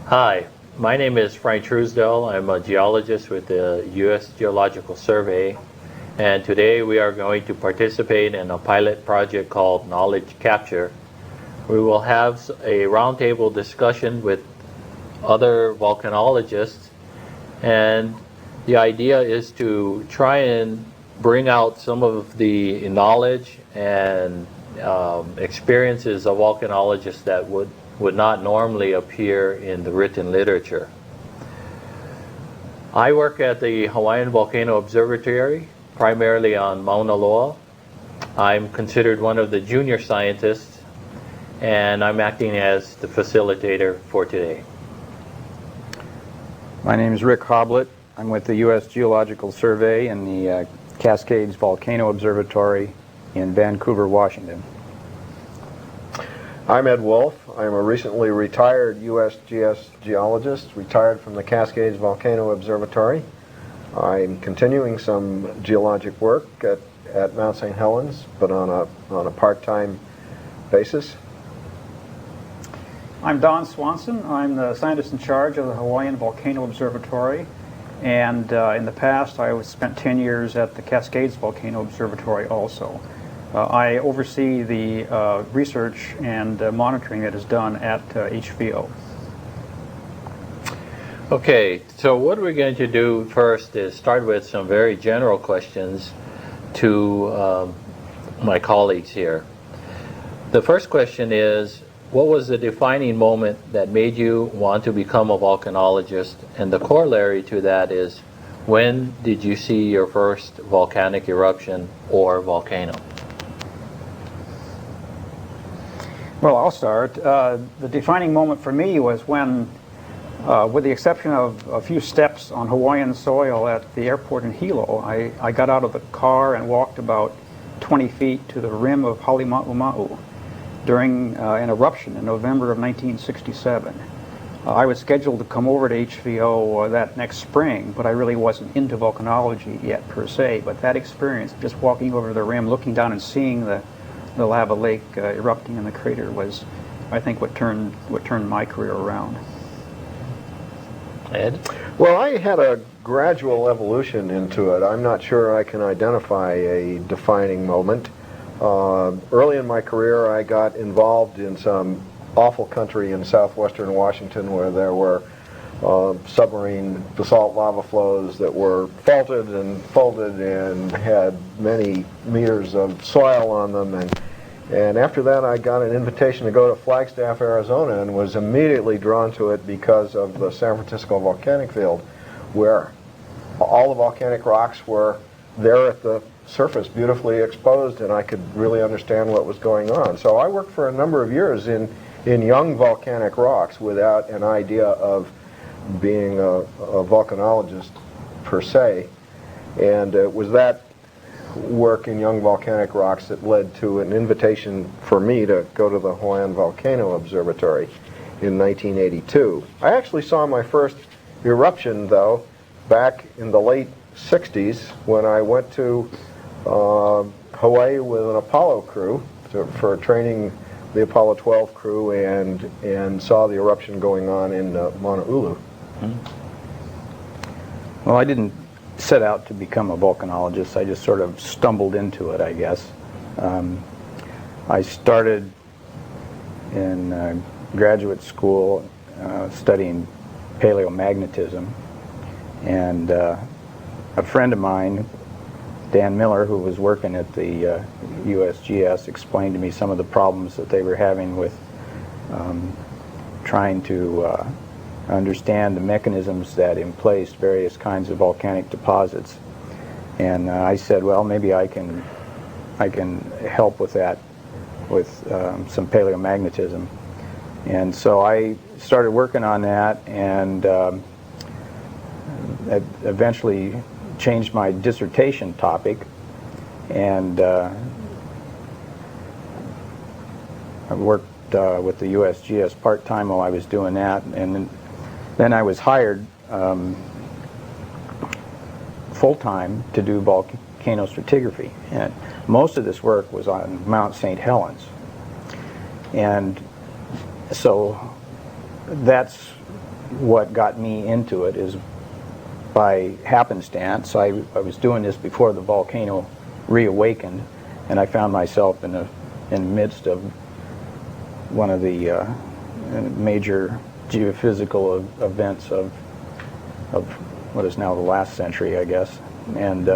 Hi, my name is Frank Truesdell. I'm a geologist with the U.S. Geological Survey, and today we are going to participate in a pilot project called Knowledge Capture. We will have a roundtable discussion with other volcanologists, and the idea is to try and bring out some of the knowledge and experiences of volcanologists that would not normally appear in the written literature. I work at the Hawaiian Volcano Observatory, primarily on Mauna Loa. I'm considered one of the junior scientists, and I'm acting as the facilitator for today. My name is Rick Hoblet. I'm with the U.S. Geological Survey in the Cascades Volcano Observatory in Vancouver, Washington. I'm Ed Wolf. I'm a recently retired USGS geologist, retired from the Cascades Volcano Observatory. I'm continuing some geologic work at Mount St. Helens, but on a part-time basis. I'm Don Swanson. I'm the scientist in charge of the Hawaiian Volcano Observatory, and in the past I spent 10 years at the Cascades Volcano Observatory also. I oversee the research and monitoring that is done at HVO. Okay, so what we're going to do first is start with some very general questions to my colleagues here. The first question is, what was the defining moment that made you want to become a volcanologist? And the corollary to that is, when did you see your first volcanic eruption or volcano? Well, I'll start. The defining moment for me was when, with the exception of a few steps on Hawaiian soil at the airport in Hilo, I got out of the car and walked about 20 feet to the rim of Halemaumau during an eruption in November of 1967. I was scheduled to come over to HVO that next spring, but I really wasn't into volcanology yet per se. But that experience, just walking over the rim, looking down and seeing the lava lake erupting in the crater, was, I think, what turned my career around. Ed? Well, I had a gradual evolution into it. I'm not sure I can identify a defining moment. Early in my career, I got involved in some awful country in southwestern Washington where there were submarine basalt lava flows that were faulted and folded and had many meters of soil on them. And after that, I got an invitation to go to Flagstaff, Arizona, and was immediately drawn to it because of the San Francisco volcanic field, where all the volcanic rocks were there at the surface, beautifully exposed, and I could really understand what was going on. So I worked for a number of years in young volcanic rocks without an idea of being a volcanologist per se. And it was that work in young volcanic rocks that led to an invitation for me to go to the Hawaiian Volcano Observatory in 1982. I actually saw my first eruption, though, back in the late 60s when I went to Hawaii with an Apollo crew for training the Apollo 12 crew, and saw the eruption going on in Mauna Ulu. Well, I didn't set out to become a volcanologist. I just sort of stumbled into it, I guess. I started in graduate school studying paleomagnetism, and a friend of mine, Dan Miller, who was working at the USGS, explained to me some of the problems that they were having with trying to understand the mechanisms that in place various kinds of volcanic deposits. And I said, well, maybe I can help with that, with some paleomagnetism. And so I started working on that, and eventually changed my dissertation topic, and I worked with the USGS part-time while I was doing that, and then I was hired full-time to do volcanic volcano stratigraphy. And most of this work was on Mount St. Helens. And so that's what got me into it, is by happenstance. I was doing this before the volcano reawakened, and I found myself in the midst of one of the major geophysical events of what is now the last century, I guess. And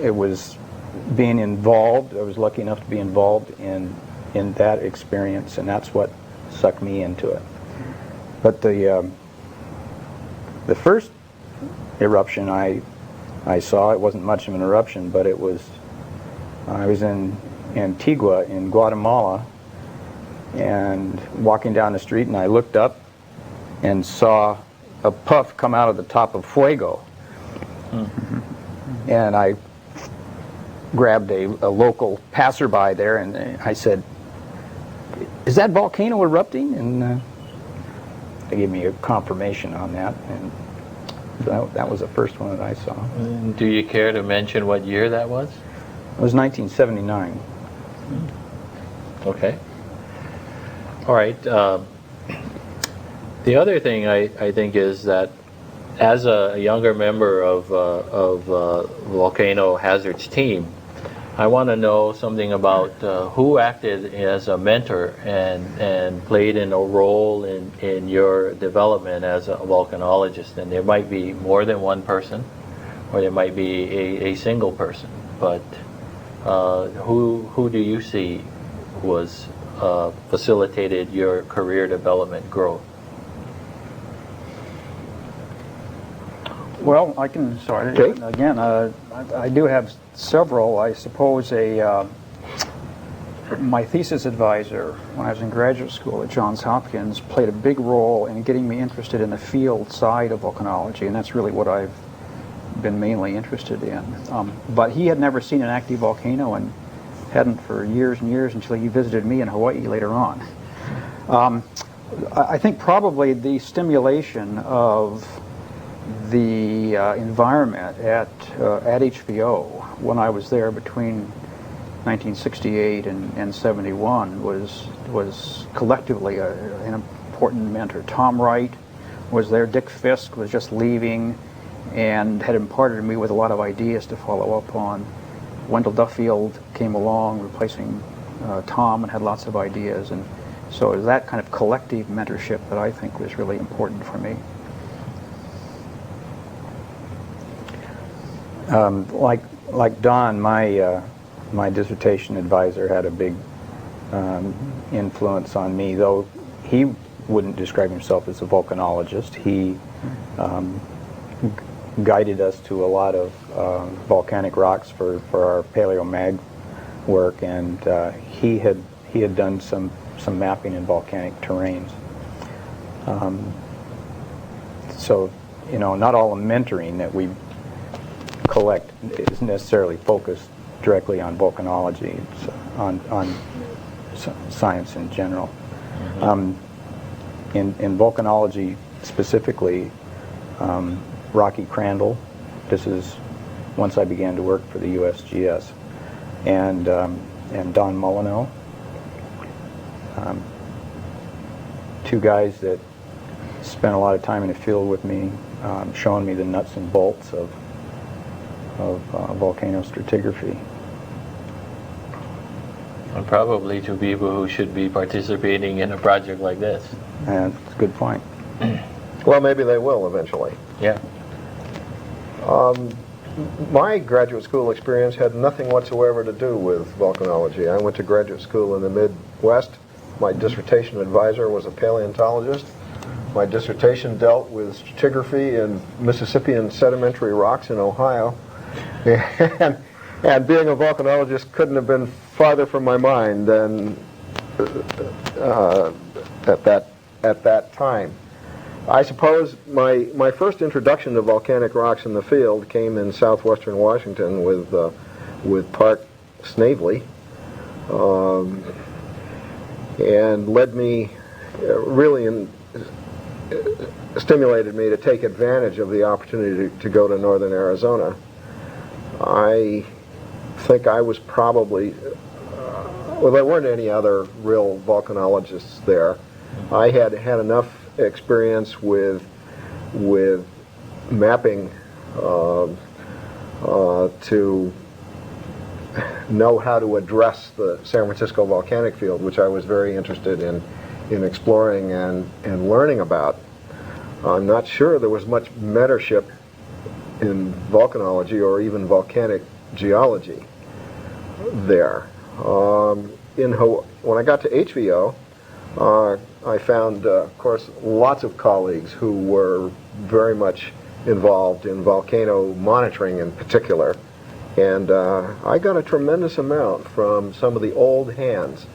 it was being involved. I was lucky enough to be involved in that experience, and that's what sucked me into it. But the first eruption I saw, it wasn't much of an eruption, but it was, I was in Antigua in Guatemala, and walking down the street, and I looked up and saw a puff come out of the top of Fuego. And I grabbed a local passerby there, and I said, "Is that volcano erupting?" And they gave me a confirmation on that, and that was the first one that I saw. Do you care to mention what year that was? It was 1979. Okay. All right. The other thing I think is that as a younger member of Volcano Hazards team, I want to know something about who acted as a mentor and played a role in your development as a volcanologist. And there might be more than one person, or there might be a single person. But who do you see was facilitated your career development growth? Well, I can start. Okay. Again, I do have several. I suppose my thesis advisor when I was in graduate school at Johns Hopkins played a big role in getting me interested in the field side of volcanology, and that's really what I've been mainly interested in. But he had never seen an active volcano and hadn't for years and years until he visited me in Hawaii later on. I think probably the stimulation of the environment at HVO when I was there between 1968 and 71 was collectively an important mentor. Tom Wright was there. Dick Fisk was just leaving and had imparted me with a lot of ideas to follow up on. Wendell Duffield came along replacing Tom and had lots of ideas, and so it was that kind of collective mentorship that I think was really important for me. Like Don, my dissertation advisor had a big influence on me, though he wouldn't describe himself as a volcanologist. He guided us to a lot of volcanic rocks for our paleomag work, and he had done some mapping in volcanic terrains. So, you know, not all the mentoring that we collect is necessarily focused directly on volcanology. It's on science in general. In volcanology specifically, Rocky Crandall, this is once I began to work for the USGS, and Don Molyneux, two guys that spent a lot of time in the field with me, showing me the nuts and bolts of volcano stratigraphy. And probably to people who should be participating in a project like this. And it's a good point. Well, maybe they will eventually. Yeah. My graduate school experience had nothing whatsoever to do with volcanology. I went to graduate school in the Midwest. My dissertation advisor was a paleontologist. My dissertation dealt with stratigraphy in Mississippian sedimentary rocks in Ohio. And being a volcanologist couldn't have been farther from my mind than at that time. I suppose my first introduction to volcanic rocks in the field came in southwestern Washington with Park Snavely, and led me really stimulated me to take advantage of the opportunity to go to northern Arizona. I think I was probably, well, there weren't any other real volcanologists there. I had had enough experience with mapping to know how to address the San Francisco volcanic field, which I was very interested in exploring and learning about. I'm not sure there was much mentorship in volcanology or even volcanic geology there. When I got to HVO, I found, of course, lots of colleagues who were very much involved in volcano monitoring in particular. And I got a tremendous amount from some of the old hands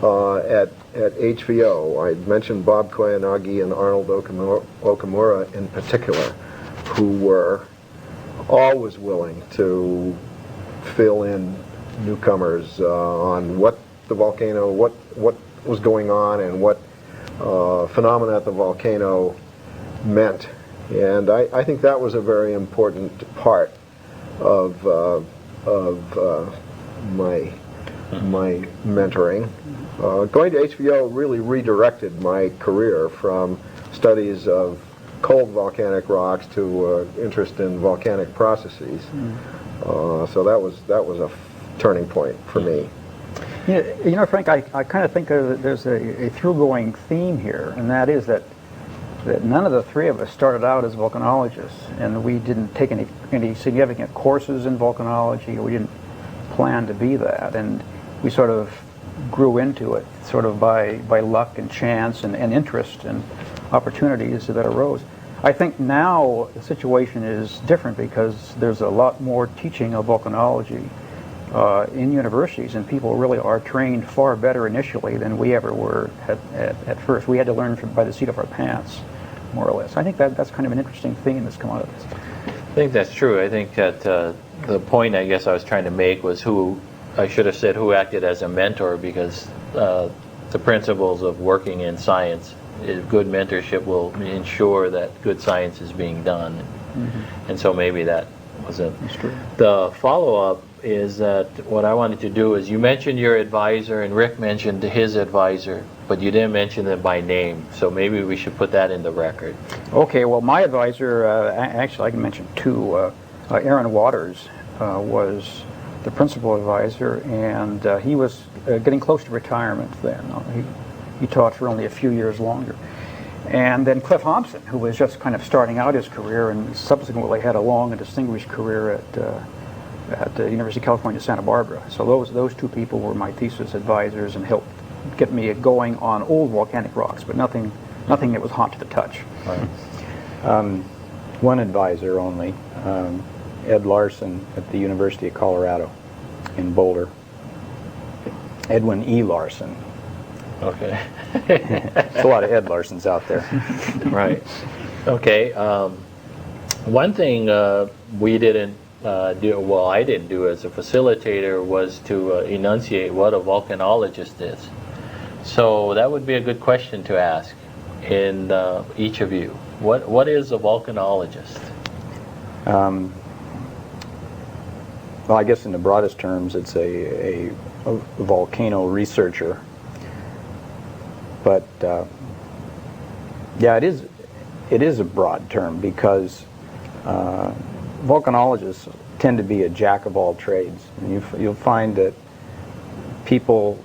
at HVO. I mentioned Bob Koyanagi and Arnold Okamura in particular, who were always willing to fill in newcomers on what the volcano, what was going on, and what phenomena at the volcano meant. And I think that was a very important part of my mentoring. Going to HVO really redirected my career from studies of cold volcanic rocks to interest in volcanic processes. So that was a turning point for me. You know, Frank, I kind of think there's a through-going theme here, and that is that none of the three of us started out as volcanologists, and we didn't take any significant courses in volcanology, or we didn't plan to be that, and we sort of grew into it sort of by luck and chance and interest and opportunities that arose. I think now the situation is different because there's a lot more teaching of volcanology in universities, and people really are trained far better initially than we ever were at first. We had to learn by the seat of our pants, more or less. I think that's kind of an interesting theme that's come out of this. I think that's true. I think that the point I guess I was trying to make was I should have said who acted as a mentor, because the principles of working in science, good mentorship will ensure that good science is being done. Mm-hmm. And so maybe that wasn't. That's true. The follow-up is that what I wanted to do is, you mentioned your advisor and Rick mentioned his advisor, but you didn't mention them by name, so maybe we should put that in the record. Okay, well, my advisor, actually I can mention two. Aaron Waters was the principal advisor, and he was getting close to retirement then. He taught for only a few years longer. And then Cliff Hobson, who was just kind of starting out his career and subsequently had a long and distinguished career at the University of California, Santa Barbara. So those two people were my thesis advisors and helped get me going on old volcanic rocks, but nothing that was hot to the touch. Right. One advisor only, Ed Larson at the University of Colorado in Boulder. Edwin E. Larson. Okay. There's a lot of Ed Larsons out there. Right. Okay. One thing we didn't do, well, I didn't do as a facilitator, was to enunciate what a volcanologist is. So that would be a good question to ask in each of you. What is a volcanologist? Well, I guess in the broadest terms, it's a volcano researcher. But yeah, it is a broad term, because volcanologists tend to be a jack of all trades. And you'll find that people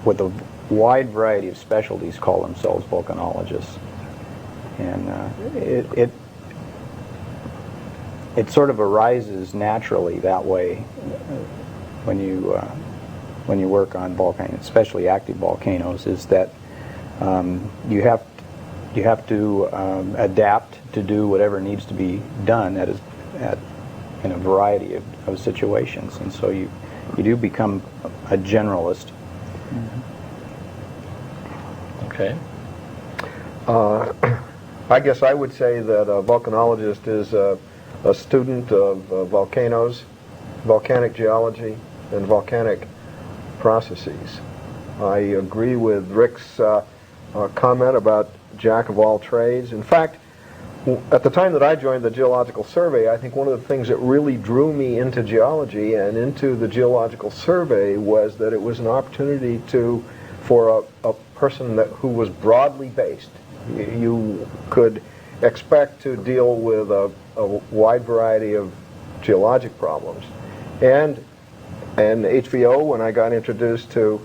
with a wide variety of specialties call themselves volcanologists, and it sort of arises naturally that way when you work on volcanoes, especially active volcanoes, is that you have to adapt to do whatever needs to be done in a variety of situations, and so you do become a generalist. Okay. I guess I would say that a volcanologist is a student of volcanoes, volcanic geology, and volcanic processes. I agree with Rick's comment about jack of all trades. In fact, at the time that I joined the Geological Survey, I think one of the things that really drew me into geology and into the Geological Survey was that it was an opportunity for a person who was broadly based. You could expect to deal with a wide variety of geologic problems. And HVO, when I got introduced to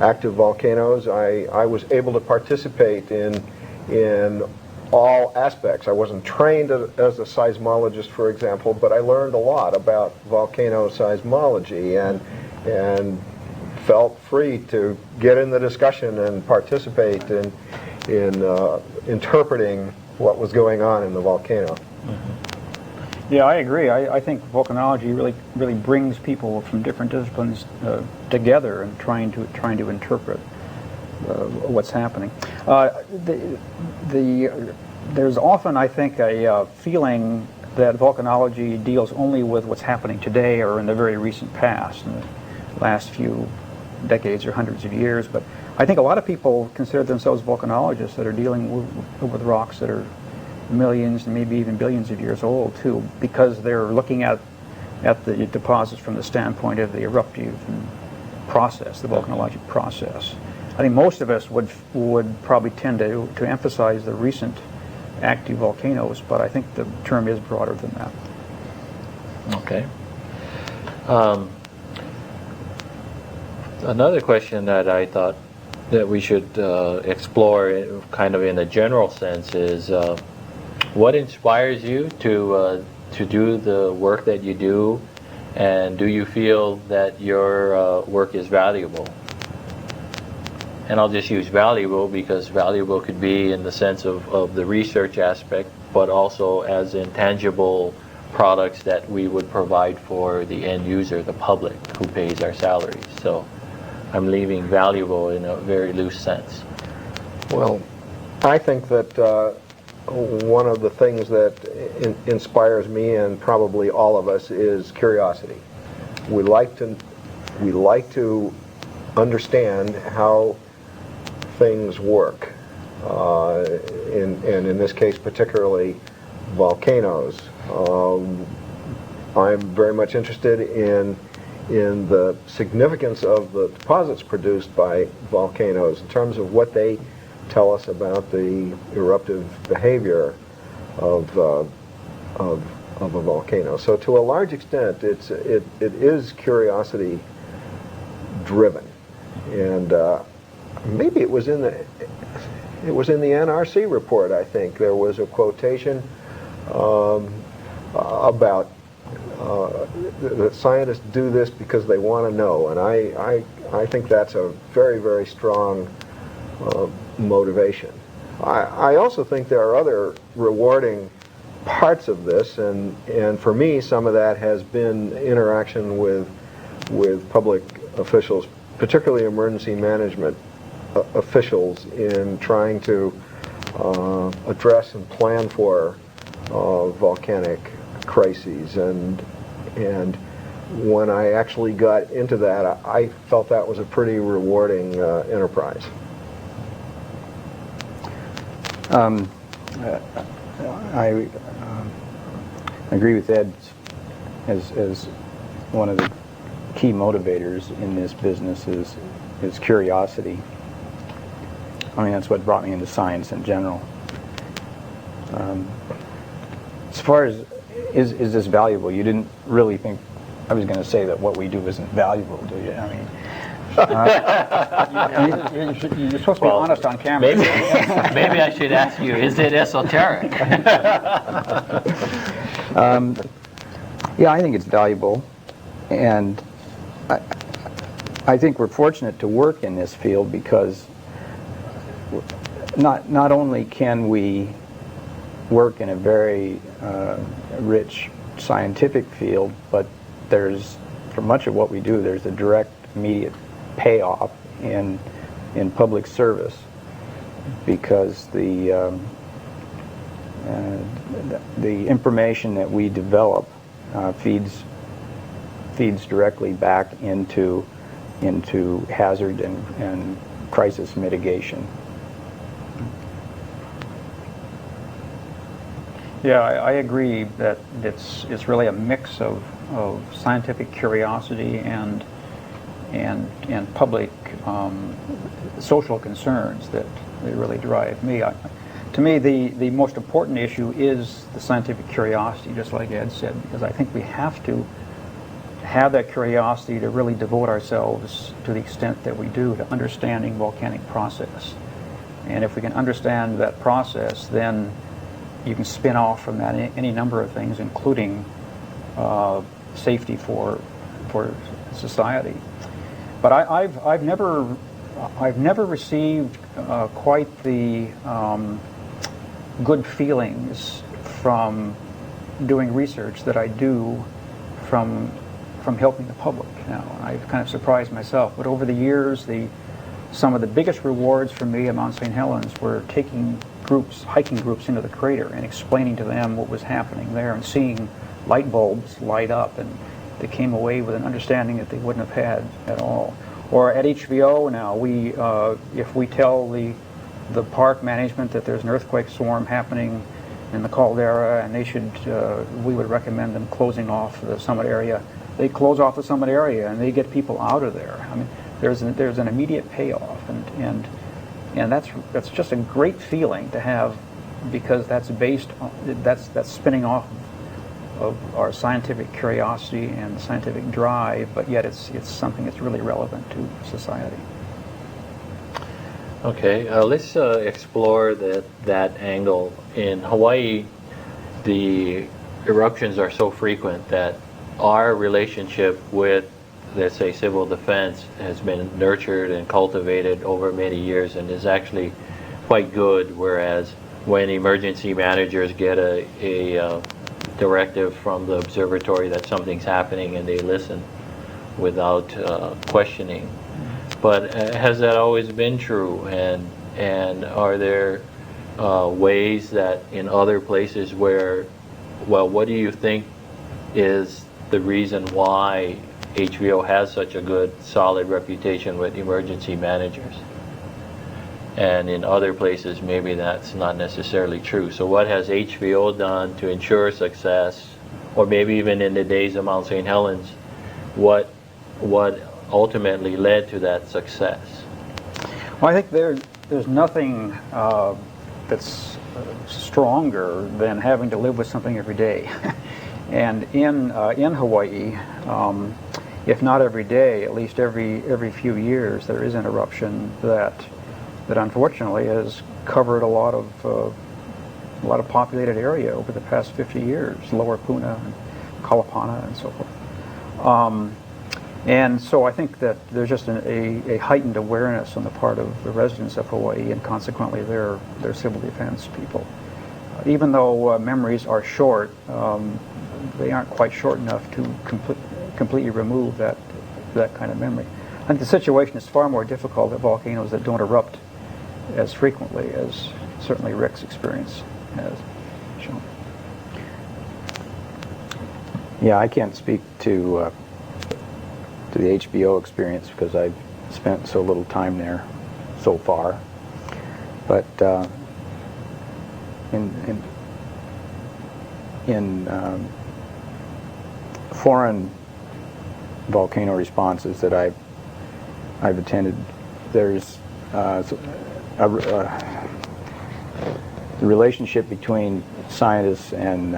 active volcanoes, I was able to participate in all aspects. I wasn't trained as a seismologist, for example, but I learned a lot about volcano seismology and felt free to get in the discussion and participate in interpreting what was going on in the volcano. Yeah, I agree. I think volcanology really brings people from different disciplines together and trying to interpret what's happening. There's often, I think, a feeling that volcanology deals only with what's happening today or in the very recent past, in the last few decades or hundreds of years. But I think a lot of people consider themselves volcanologists that are dealing with rocks that are millions and maybe even billions of years old too, because they're looking at the deposits from the standpoint of the eruptive process, the volcanologic process. I think most of us would probably tend to emphasize the recent active volcanoes, but I think the term is broader than that. Okay. Another question that I thought that we should explore kind of in a general sense is what inspires you to do the work that you do, and do you feel that your work is valuable? And I'll just use valuable because valuable could be in the sense of the research aspect, but also as intangible products that we would provide for the end user, the public, who pays our salaries. So I'm leaving valuable in a very loose sense. Well, I think that one of the things that inspires me and probably all of us is curiosity. We like to understand how things work, and in this case particularly volcanoes. I'm very much interested in the significance of the deposits produced by volcanoes in terms of what they tell us about the eruptive behavior of a volcano. So to a large extent, it is curiosity driven, and maybe it was in the NRC report. I think there was a quotation about that scientists do this because they want to know, and I think that's a very, very strong motivation. I also think there are other rewarding parts of this, and for me some of that has been interaction with public officials, particularly emergency management officials, in trying to address and plan for volcanic crises, and when I actually got into that, I felt that was a pretty rewarding enterprise. I agree with Ed as one of the key motivators in this business is curiosity. I mean, that's what brought me into science in general. As far as is this valuable, you didn't really think I was going to say that what we do isn't valuable, do you? I mean, you're supposed to be honest on camera. Maybe I should ask you, is it esoteric? Yeah, I think it's valuable, and I think we're fortunate to work in this field because not only can we work in a very rich scientific field, but for much of what we do, there's a direct, immediate payoff in public service, because the information that we develop feeds directly back into hazard and crisis mitigation. Yeah, I agree that it's really a mix of scientific curiosity and public social concerns that they really drive me. To me, the most important issue is the scientific curiosity, just like Ed said, because I think we have to have that curiosity to really devote ourselves to the extent that we do to understanding volcanic process. And if we can understand that process, then you can spin off from that any number of things, including safety for society. But I've never received quite the good feelings from doing research that I do from helping the public. Now, I've kind of surprised myself, but over the years, some of the biggest rewards for me at Mount St. Helens were taking hiking groups into the crater and explaining to them what was happening there and seeing light bulbs light up, and they came away with an understanding that they wouldn't have had at all. Or at HVO now, if we tell the park management that there's an earthquake swarm happening in the caldera and we would recommend them closing off the summit area, they close off the summit area and they get people out of there. I mean, there's an immediate payoff, and that's just a great feeling to have, because that's spinning off of our scientific curiosity and scientific drive, but yet it's something that's really relevant to society. Okay, let's explore that angle. In Hawaii, the eruptions are so frequent that our relationship with, let's say, civil defense has been nurtured and cultivated over many years and is actually quite good, whereas when emergency managers get a directive from the observatory that something's happening and they listen without questioning. But has that always been true? And are there ways that in other places where, well, what do you think is the reason why HVO has such a good, solid reputation with emergency managers? And in other places, maybe that's not necessarily true. So what has HVO done to ensure success? Or maybe even in the days of Mount St. Helens, what ultimately led to that success? Well, I think there's nothing that's stronger than having to live with something every day. And in Hawaii, if not every day, at least every few years, there is an eruption that unfortunately has covered a lot of populated area over the past 50 years, Lower Puna and Kalapana and so forth. And so I think that there's just a heightened awareness on the part of the residents of Hawaii, and consequently their civil defense people. Even though memories are short, they aren't quite short enough to completely remove that kind of memory. I think the situation is far more difficult at volcanoes that don't erupt as frequently as certainly Rick's experience has shown. Yeah, I can't speak to the HBO experience because I've spent so little time there so far. But in foreign volcano responses that I've attended, there's the relationship between scientists and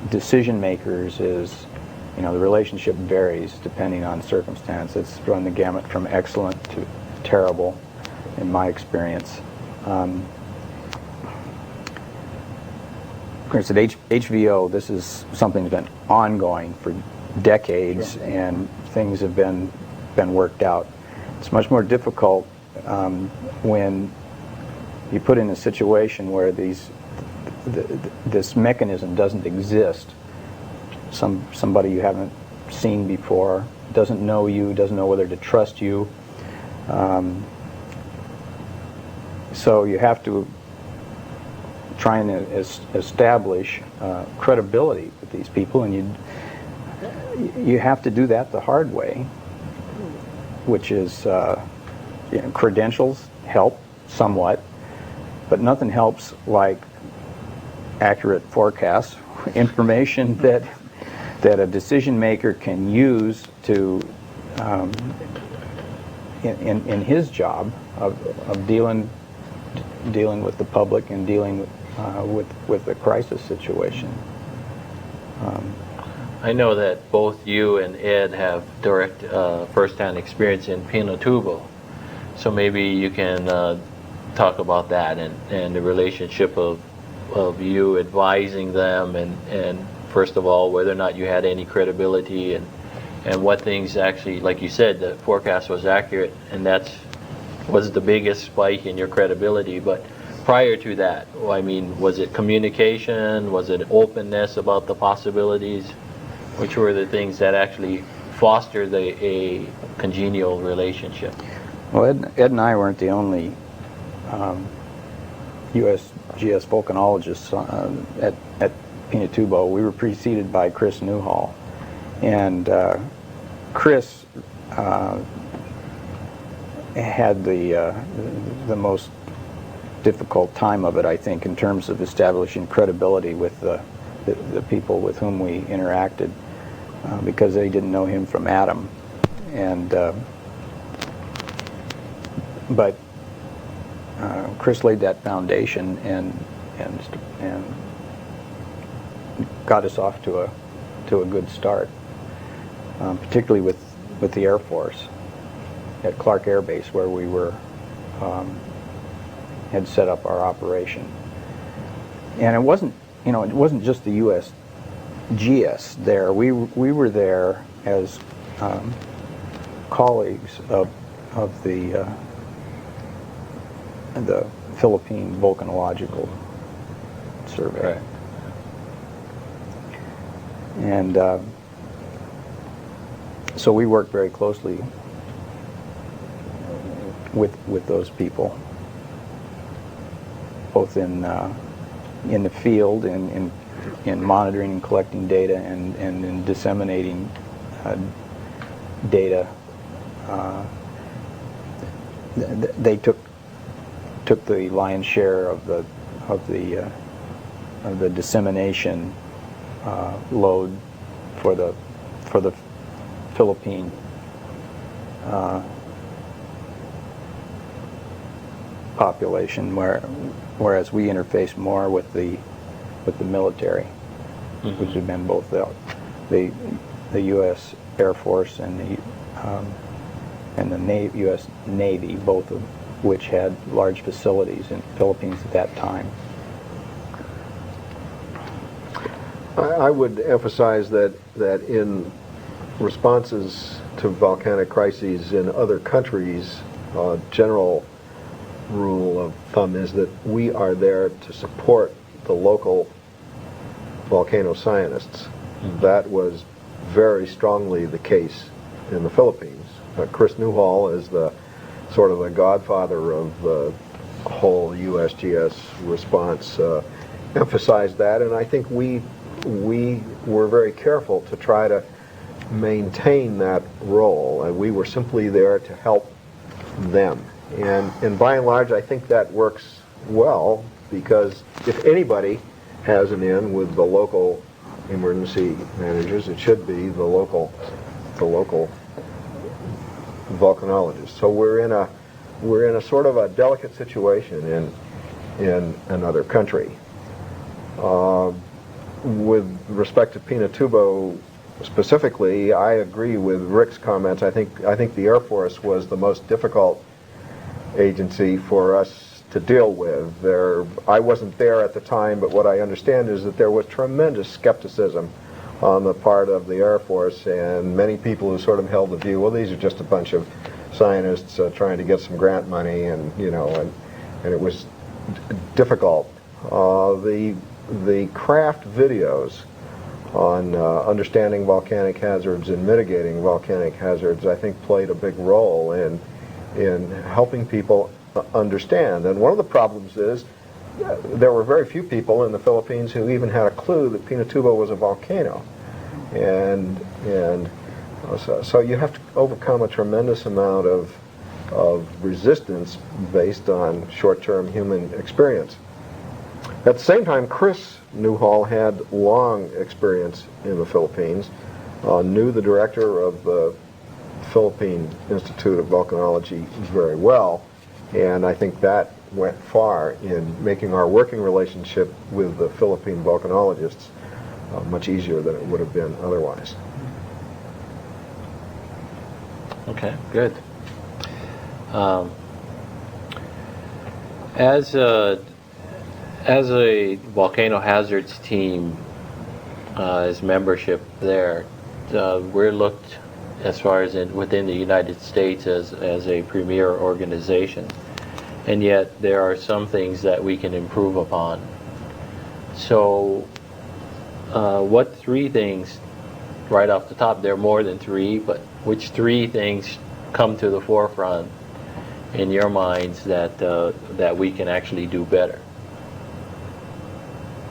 decision makers is, the relationship varies depending on circumstance. It's run the gamut from excellent to terrible, in my experience. Of course, at HVO, this is something that's been ongoing for decades, sure, and things have been worked out. It's much more difficult when you put in a situation where this mechanism doesn't exist. Somebody you haven't seen before, doesn't know you, doesn't know whether to trust you. So you have to try and establish credibility with these people, and you have to do that the hard way, which is credentials help somewhat, But nothing helps like accurate forecasts, information that a decision maker can use to in his job of dealing with the public and dealing with the crisis situation. I know that both you and Ed have direct first-hand experience in Pinatubo, so maybe you can talk about that and the relationship of you advising them and first of all whether or not you had any credibility and what things actually, like you said, the forecast was accurate, and was the biggest spike in your credibility. But prior to that, I mean, was it communication? Was it openness about the possibilities? Which were the things that actually fostered a congenial relationship? Well, Ed and I weren't the only USGS volcanologists at Pinatubo. We were preceded by Chris Newhall. And Chris had the most difficult time of it, I think, in terms of establishing credibility with the people with whom we interacted, because they didn't know him from Adam. And but Chris laid that foundation and got us off to a good start, particularly with the Air Force at Clark Air Base, where we were had set up our operation. And it wasn't just the USGS there. We were there as colleagues of the Philippine Volcanological Survey. Right. And so we worked very closely with those people, both in the field, in monitoring and collecting data, and in disseminating data. They took the lion's share of the dissemination load for the Philippine population, whereas we interface more with the military, Mm-hmm. which have been both the U.S. Air Force and the U.S. Navy, both of which had large facilities in the Philippines at that time. I would emphasize that in responses to volcanic crises in other countries, general rule of thumb is that we are there to support the local volcano scientists. Mm-hmm. That was very strongly the case in the Philippines. Chris Newhall is the sort of the godfather of the whole USGS response, emphasized that, and I think we were very careful to try to maintain that role, and we were simply there to help them. And by and large, I think that works well, because if anybody has an in with the local emergency managers, it should be the local volcanologists. So we're in a sort of a delicate situation in another country. With respect to Pinatubo specifically, I agree with Rick's comments. I think the Air Force was the most difficult agency for us to deal with. I wasn't there at the time, but what I understand is that there was tremendous skepticism on the part of the Air Force, and many people who sort of held the view, well, these are just a bunch of scientists trying to get some grant money, and it was difficult. The craft videos on understanding volcanic hazards and mitigating volcanic hazards, I think, played a big role in helping people understand. And one of the problems is there were very few people in the Philippines who even had a clue that Pinatubo was a volcano. And so you have to overcome a tremendous amount of of resistance based on short-term human experience. At the same time, Chris Newhall had long experience in the Philippines, knew the director of the Philippine Institute of Volcanology very well, and I think that went far in making our working relationship with the Philippine volcanologists much easier than it would have been otherwise. Okay, good. As a volcano hazards team, as membership there, we're looked as far as within the United States as a premier organization, and yet there are some things that we can improve upon. So what three things, right off the top, there are more than three, but which three things come to the forefront in your minds that that we can actually do better?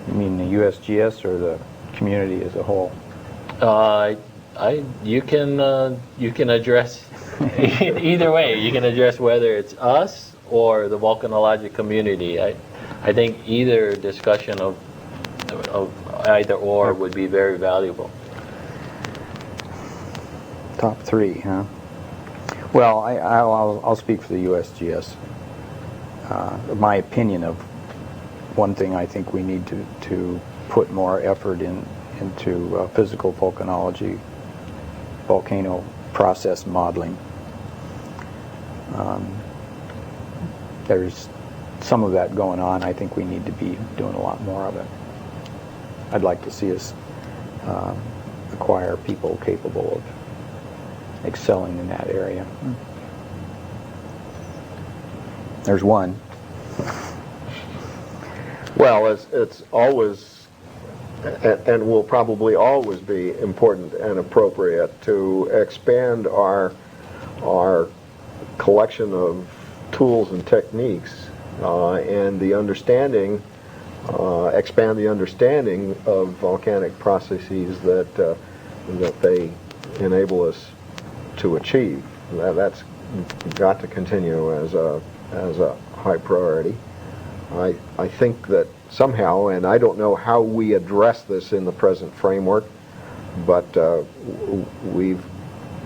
You mean the USGS or the community as a whole? You can address either way. You can address whether it's us or the volcanologic community. I think either discussion of either or would be very valuable. Top three, huh? Well, I'll speak for the USGS. My opinion of one thing, I think we need to put more effort into physical volcanology, volcano process modeling. There's some of that going on. I think we need to be doing a lot more of it. I'd like to see us acquire people capable of excelling in that area. There's one. Well, it's always, and will probably always be important and appropriate to expand our collection of tools and techniques and the understanding, expand the understanding of volcanic processes that they enable us to achieve. That's got to continue as a high priority. I think that somehow, and I don't know how we address this in the present framework, but we've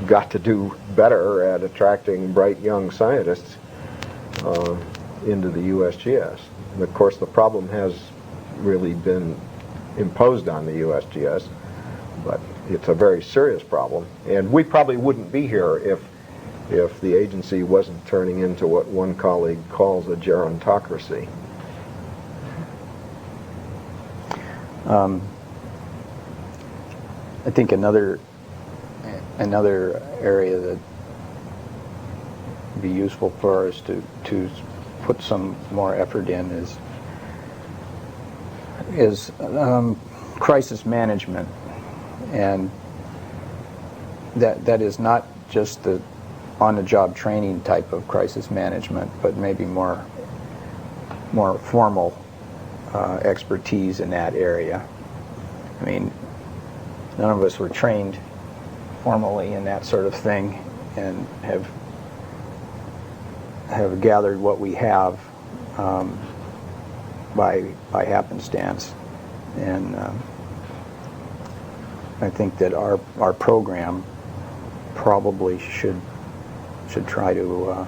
got to do better at attracting bright young scientists into the USGS. And of course, the problem has really been imposed on the USGS, but it's a very serious problem. And we probably wouldn't be here if the agency wasn't turning into what one colleague calls a gerontocracy. I think another area that would be useful for us to put some more effort in is crisis management, and that is not just the on-the-job training type of crisis management, but maybe more formal expertise in that area. I mean, none of us were trained formally in that sort of thing, and have gathered what we have by happenstance. And I think that our program probably should try to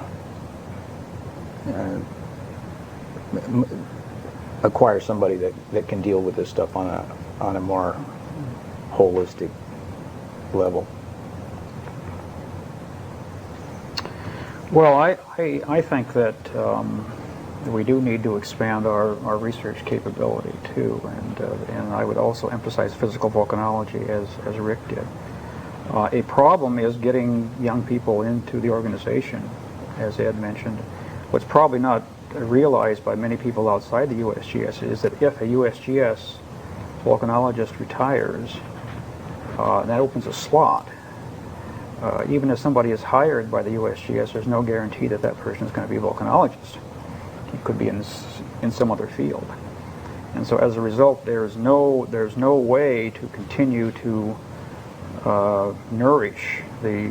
acquire somebody that can deal with this stuff on a more holistic level. Well, I think that we do need to expand our research capability too, and I would also emphasize physical volcanology as Rick did. A problem is getting young people into the organization, as Ed mentioned. What's probably not realized by many people outside the USGS is that if a USGS volcanologist retires, that opens a slot. Even if somebody is hired by the USGS, there's no guarantee that that person is going to be a volcanologist. He could be in some other field. And so as a result, there's no way to continue to nourish the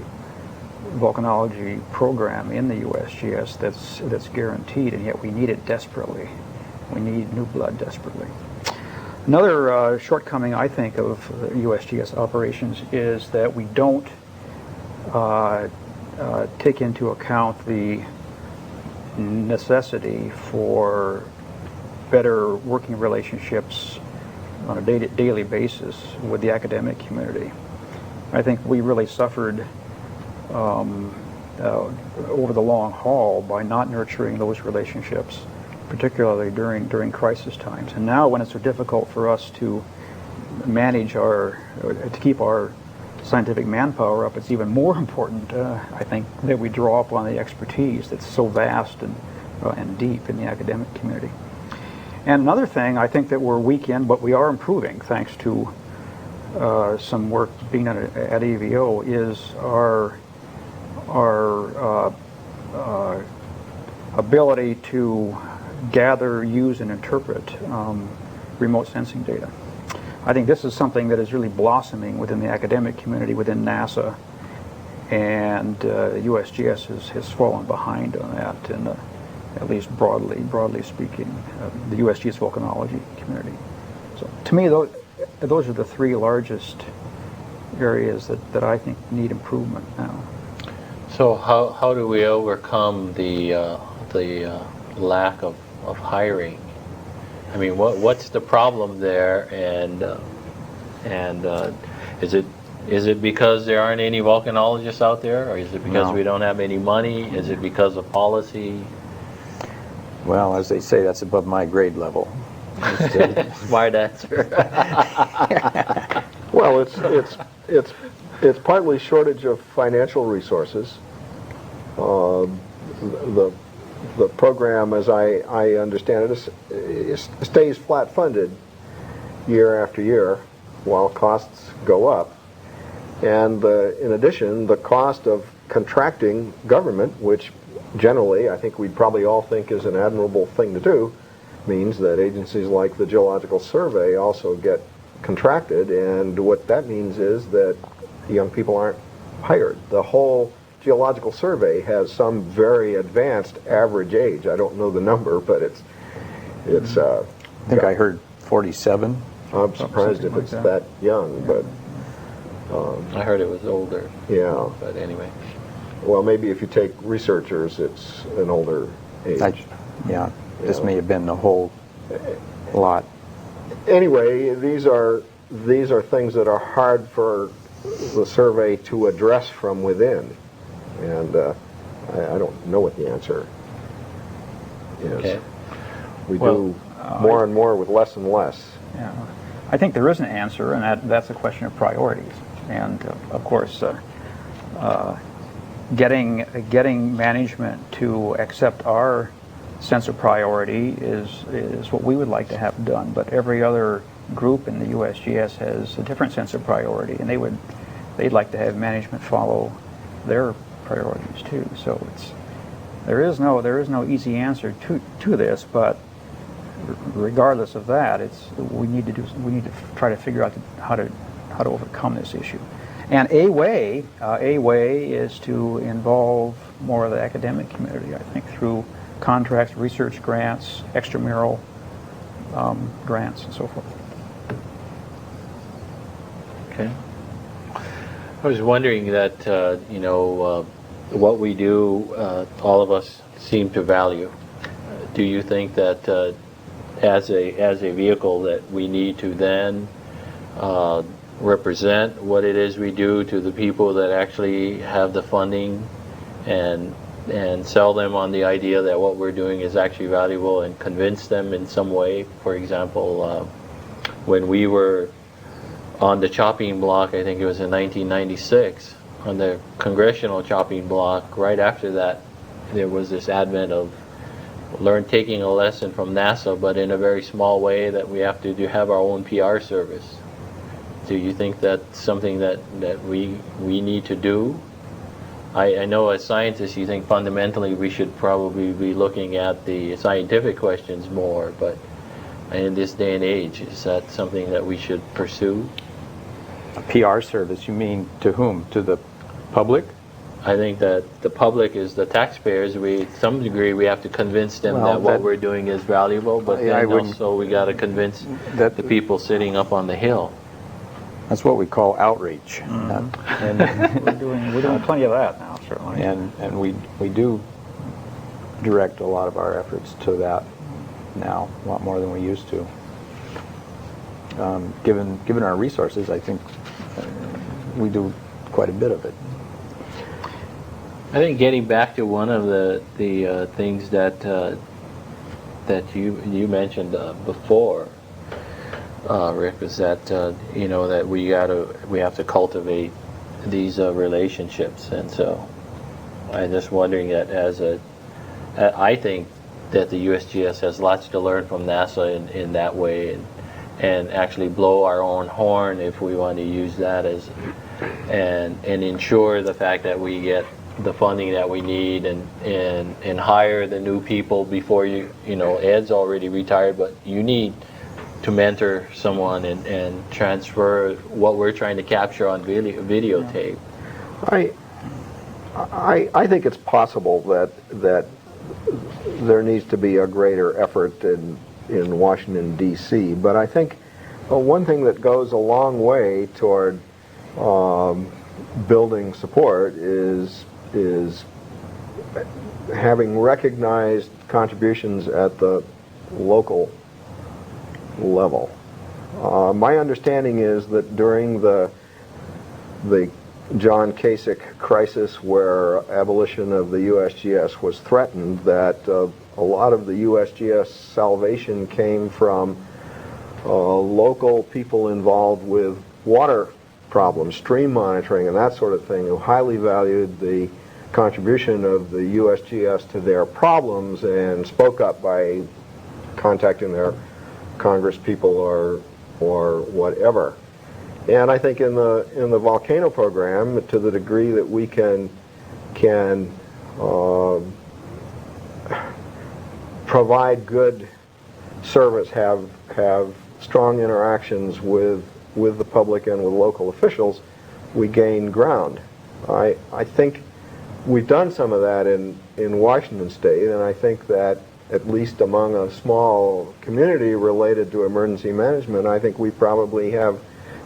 volcanology program in the USGS that's guaranteed, and yet we need it desperately. We need new blood desperately. Another shortcoming, I think, of USGS operations is that we don't take into account the necessity for better working relationships on a daily basis with the academic community. I think we really suffered over the long haul by not nurturing those relationships, particularly during crisis times. And now, when it's so difficult for us to manage to keep our scientific manpower up, it's even more important, I think, that we draw upon the expertise that's so vast and deep in the academic community. And another thing I think that we're weak in, but we are improving thanks to some work being done at AVO, is our ability to gather, use, and interpret remote sensing data. I think this is something that is really blossoming within the academic community, within NASA, and USGS has fallen behind on that, and at least broadly speaking, the USGS volcanology community. So to me, those are the three largest areas that I think need improvement now. So how do we overcome the lack of hiring? I mean, what's the problem there, and is it because there aren't any volcanologists out there, or is it because we don't have any money? Is it because of policy? Well, as they say, that's above my grade level. Smart answer. Well, it's partly shortage of financial resources. The program, as I understand it, stays flat funded year after year while costs go up. And in addition, the cost of contracting government, which generally I think we'd probably all think is an admirable thing to do, means that agencies like the Geological Survey also get contracted, and what that means is that young people aren't hired. The whole Geological Survey has some very advanced average age. I don't know the number, but it's I think I heard 47. I'm surprised if it's that young, but I heard it was older. yeah. But anyway. Well, maybe if you take researchers, it's an older age. This may have been the whole lot. Anyway, these are things that are hard for the survey to address from within, and I don't know what the answer is. Okay. We do more and more with less and less. Yeah, I think there is an answer, and that's a question of priorities. And of course, getting management to accept our sense of priority is what we would like to have done. But every other group in the USGS has a different sense of priority, and they'd like to have management follow their priorities too. So there is no easy answer to this, but regardless of that, we need to try to figure out how to overcome this issue. And a way is to involve more of the academic community, I think, through contracts, research grants, extramural grants, and so forth. Okay. I was wondering that what we do, all of us seem to value. Do you think that as a vehicle that we need to then represent what it is we do to the people that actually have the funding, and sell them on the idea that what we're doing is actually valuable, and convince them in some way? For example, when we were on the chopping block, I think it was in 1996, on the congressional chopping block, right after that, there was this advent of taking a lesson from NASA, but in a very small way, that we have to have our own PR service. Do you think that's something that we need to do? I know as scientists you think fundamentally we should probably be looking at the scientific questions more, but in this day and age, is that something that we should pursue? A PR service, you mean to whom? To the public? I think that the public is the taxpayers. To some degree, we have to convince them Well, that what that- we're doing is valuable, but Yeah, I then wouldn't- also we got to convince That- the people sitting up on the hill. That's what we call outreach. And, We're doing plenty of that now, certainly. and we do direct a lot of our efforts to that now, a lot more than we used to. Given our resources, I think we do quite a bit of it. I think getting back to one of the things that you mentioned before, Rick, is that that we have to cultivate these relationships, and so I'm just wondering that I think that the USGS has lots to learn from NASA in that way, and actually blow our own horn if we want to use that as and ensure the fact that we get the funding that we need and hire the new people before Ed's already retired, but you need to mentor someone and transfer what we're trying to capture on videotape. I think it's possible that there needs to be a greater effort in Washington, D.C., but I think one thing that goes a long way toward building support is having recognized contributions at the local level. My understanding is that during the John Kasich crisis, where abolition of the USGS was threatened, that a lot of the USGS salvation came from local people involved with water problems, stream monitoring, and that sort of thing, who highly valued the contribution of the USGS to their problems and spoke up by contacting their Congress people or whatever. And I think in the volcano program, to the degree that we can provide good service, have strong interactions with the public and with local officials, we gain ground. I think we've done some of that in Washington State, and I think that at least among a small community related to emergency management, I think we probably have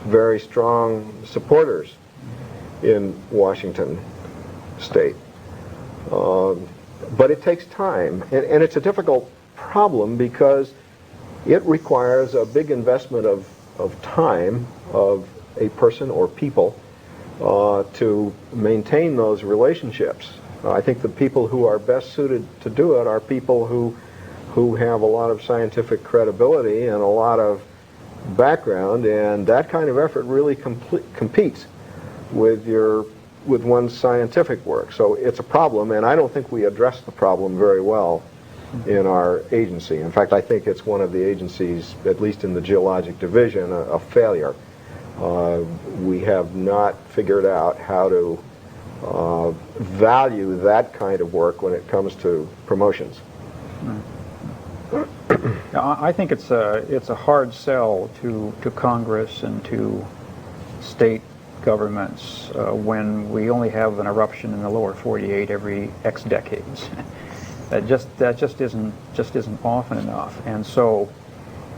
very strong supporters in Washington State. But it takes time, and it's a difficult problem because it requires a big investment of time of a person or people to maintain those relationships. I think the people who are best suited to do it are people who have a lot of scientific credibility and a lot of background, and that kind of effort really competes with one's scientific work. So it's a problem, and I don't think we address the problem very well in our agency. In fact, I think it's one of the agencies, at least in the geologic division, a failure. We have not figured out how to value that kind of work when it comes to promotions. I think it's a hard sell to Congress and to state governments when we only have an eruption in the lower 48 every X decades. that just isn't often enough, and so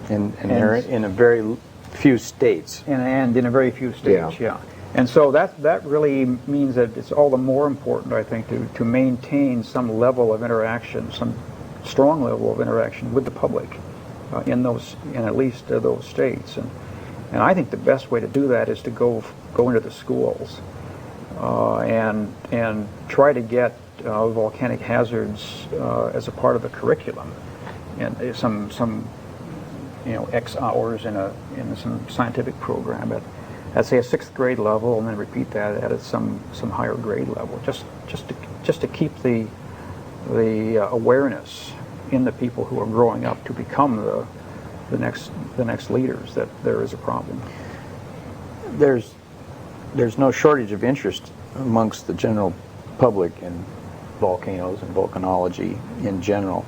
they're in a very few states. And in a very few states, yeah. And so that really means that it's all the more important, I think, to maintain some level of interaction, some strong level of interaction with the public in at least those states. And I think the best way to do that is to go into the schools and try to get volcanic hazards as a part of the curriculum, and some X hours in some scientific program at say a 6th grade level, and then repeat that at some higher grade level, just to keep the awareness in the people who are growing up to become the next leaders that there is a problem. There's no shortage of interest amongst the general public in volcanoes and volcanology in general.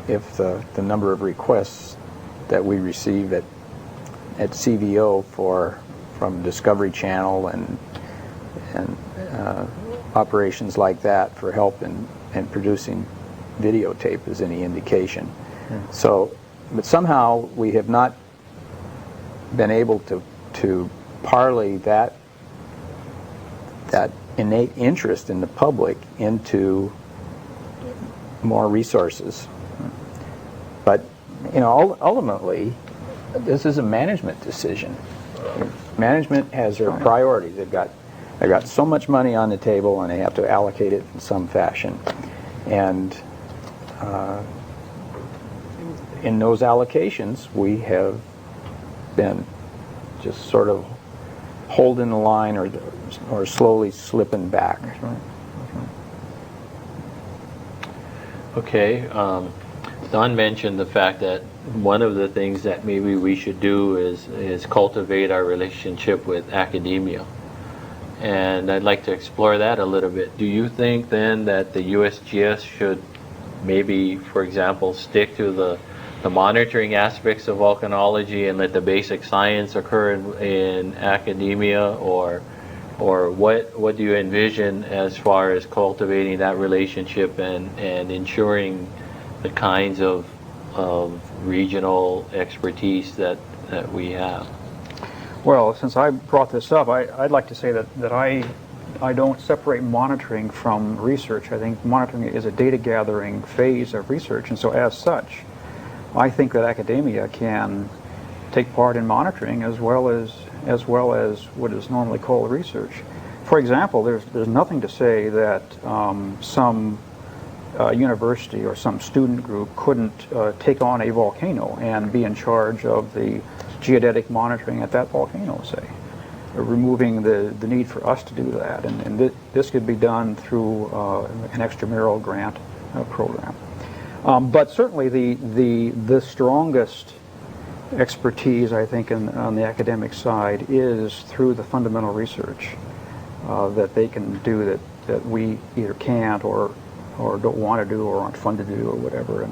If the number of requests that we receive at CVO from Discovery Channel and operations like that for help in producing videotape is any indication. So, but somehow we have not been able to parlay that innate interest in the public into more resources. But ultimately, this is a management decision. Management has their priorities. They've got so much money on the table, and they have to allocate it in some fashion. And in those allocations, we have been just sort of holding the line or slowly slipping back. That's right. Okay. Don mentioned the fact that one of the things that maybe we should do is cultivate our relationship with academia. And I'd like to explore that a little bit. Do you think then that the USGS should maybe, for example, stick to the monitoring aspects of volcanology and let the basic science occur in academia, or what do you envision as far as cultivating that relationship and ensuring the kinds of regional expertise that we have? Well, since I brought this up, I'd like to say that I don't separate monitoring from research. I think monitoring is a data gathering phase of research, and so as such, I think that academia can take part in monitoring as well as what is normally called research. For example, there's nothing to say that some university or some student group couldn't take on a volcano and be in charge of the geodetic monitoring at that volcano, say, removing the need for us to do that. And this could be done through an extramural grant program. But certainly the strongest expertise, I think, on the academic side is through the fundamental research that they can do that we either can't or don't want to do or aren't funded to do or whatever.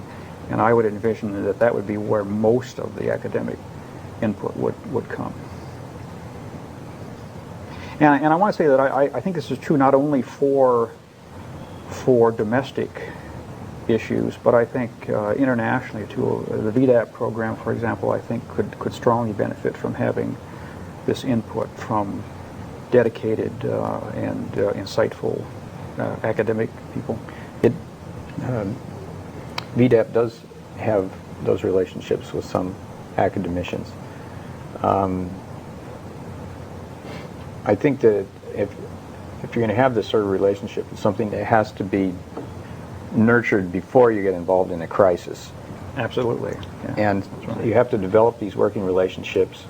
And I would envision that would be where most of the academic input would come. And I want to say that I think this is true not only for domestic issues, but I think internationally too. The VDAP program, for example, I think could strongly benefit from having this input from dedicated and insightful academic people. VDAP does have those relationships with some academicians. I think that if you're going to have this sort of relationship, it's something that has to be nurtured before you get involved in a crisis. Absolutely. Yeah. And Right. you have to develop these working relationships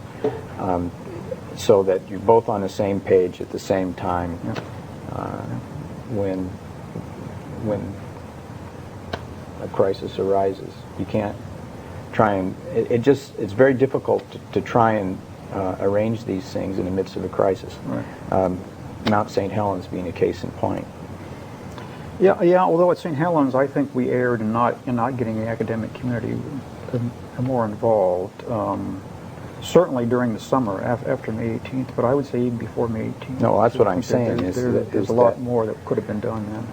so that you're both on the same page at the same time when a crisis arises. You can't try and it's very difficult to try and arrange these things in the midst of a crisis. Right. Mount St. Helens being a case in point. Yeah. Although at St. Helens, I think we erred in not getting the academic community more involved. Certainly during the summer after May 18th, but I would say even before May 18th. No, that's what I'm I think saying. There's a lot more that could have been done then.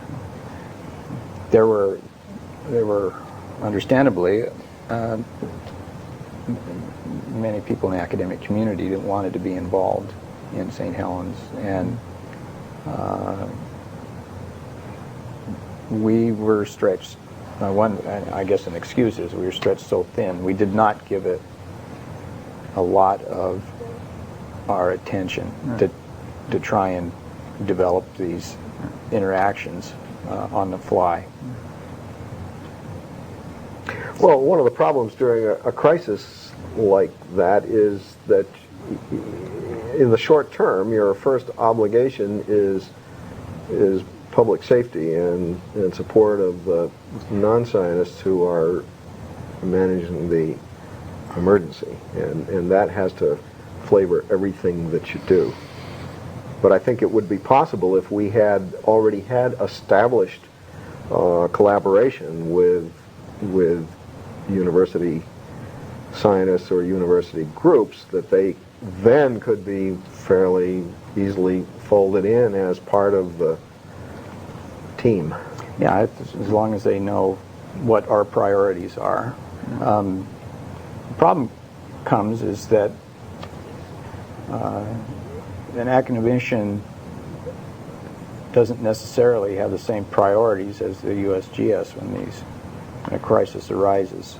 There were understandably many people in the academic community that wanted to be involved in St. Helens, and we were stretched. I guess an excuse is we were stretched so thin. We did not give it a lot of our attention to try and develop these interactions on the fly. Well, one of the problems during a crisis like that is that in the short term, your first obligation is public safety and support of the non-scientists who are managing the emergency, and that has to flavor everything that you do. But I think it would be possible if we had already had established collaboration with university scientists or university groups, that they then could be fairly easily folded in as part of the team. Yeah, as long as they know what our priorities are. The problem comes is that an academician doesn't necessarily have the same priorities as the USGS when a crisis arises.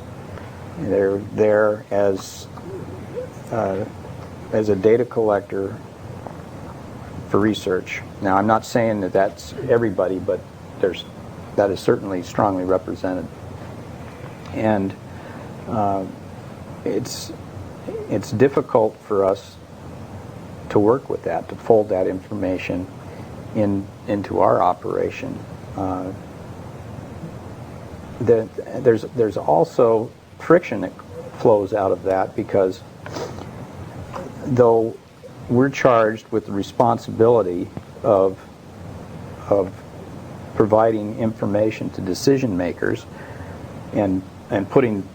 They're there as a data collector for research. Now, I'm not saying that that's everybody, but that is certainly strongly represented. And it's difficult for us to work with that, to fold that information into our operation. There's also friction that flows out of that, because though we're charged with the responsibility of providing information to decision makers and putting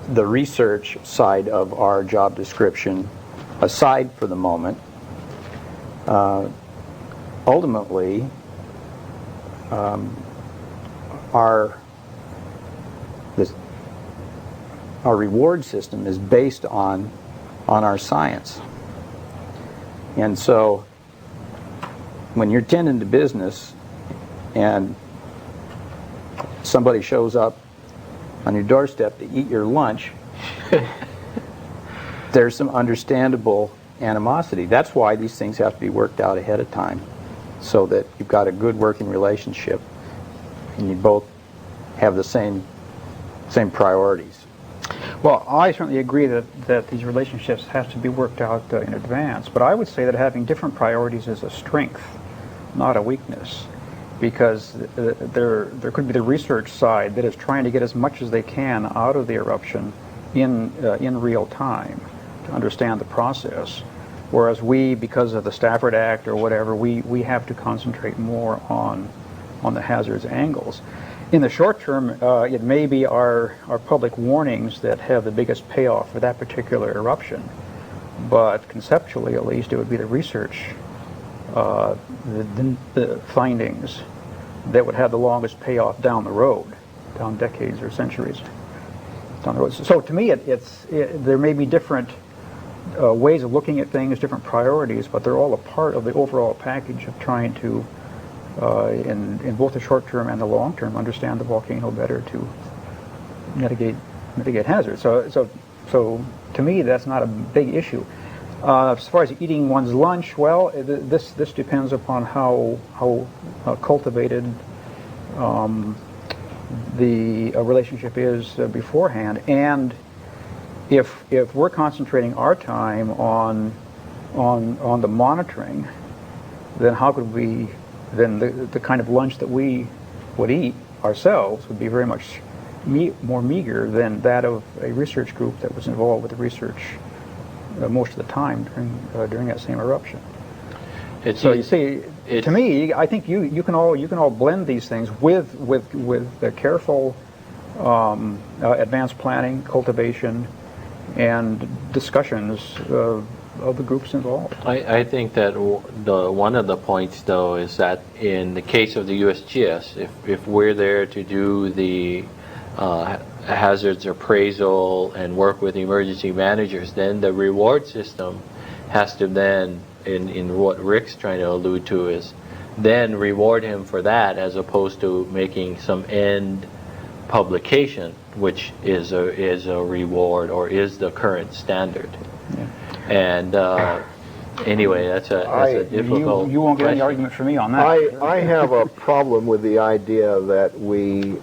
the research side of our job description aside for the moment, ultimately our reward system is based on our science. And so when you're tending to business and somebody shows up on your doorstep to eat your lunch, there's some understandable animosity. That's why these things have to be worked out ahead of time, so that you've got a good working relationship and you both have the same priorities. Well, I certainly agree that these relationships have to be worked out in advance, but I would say that having different priorities is a strength, not a weakness, because there could be the research side that is trying to get as much as they can out of the eruption in real time to understand the process, whereas we, because of the Stafford Act or whatever, we have to concentrate more on the hazards angles. In the short term, it may be our public warnings that have the biggest payoff for that particular eruption, but conceptually at least it would be the research, the findings that would have the longest payoff down the road, down decades or centuries down the road. So to me, there may be different ways of looking at things, different priorities, but they're all a part of the overall package of trying to, in both the short term and the long term, understand the volcano better to mitigate hazards. So to me, that's not a big issue. As far as eating one's lunch, well, this depends upon how cultivated the relationship is beforehand, and if we're concentrating our time on the monitoring, then how could we? Then the kind of lunch that we would eat ourselves would be very much more meager than that of a research group that was involved with the research most of the time during that same eruption. So you see, to me, I think you can all blend these things with the careful advanced planning, cultivation, and discussions of the groups involved. I think that one of the points, though, is that in the case of the USGS, if we're there to do the hazards appraisal and work with emergency managers, then the reward system has to then, in what Rick's trying to allude to, is then reward him for that, as opposed to making some end publication, which is a reward or is the current standard. Yeah. And anyway, that's a difficult. You won't get any argument from me on that. I have a problem with the idea that we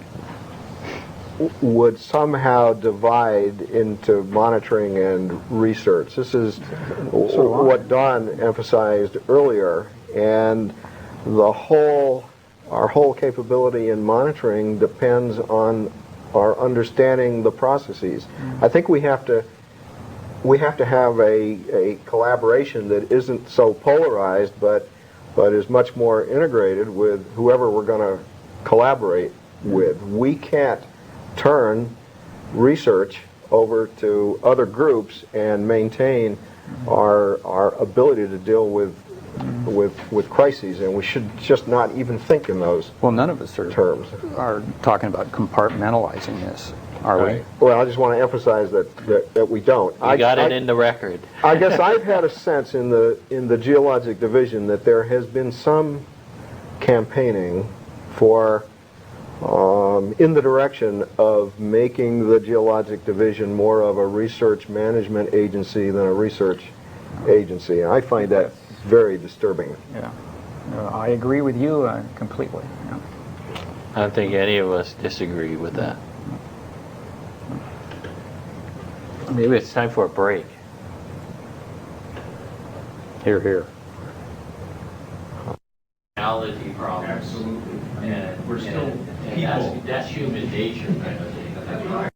would somehow divide into monitoring and research. This is what Don emphasized earlier, and our whole capability in monitoring depends on our understanding the processes. I think we have to have a collaboration that isn't so polarized, but is much more integrated with whoever we're going to collaborate with. We can't turn research over to other groups and maintain our ability to deal with with crises, and we should just not even think in those Well, none of us terms. are talking about compartmentalizing this, are we? Well, I just want to emphasize that we don't. You got it in the record. I guess I've had a sense in the Geologic Division that there has been some campaigning for in the direction of making the Geologic Division more of a research management agency than a research agency. I find that very disturbing. Yeah. I agree with you completely. Yeah. I don't think any of us disagree with that. Maybe it's time for a break. Here, here. Reality problems. Absolutely. I mean, And we're still and people. that's human nature kind of thing. That's right.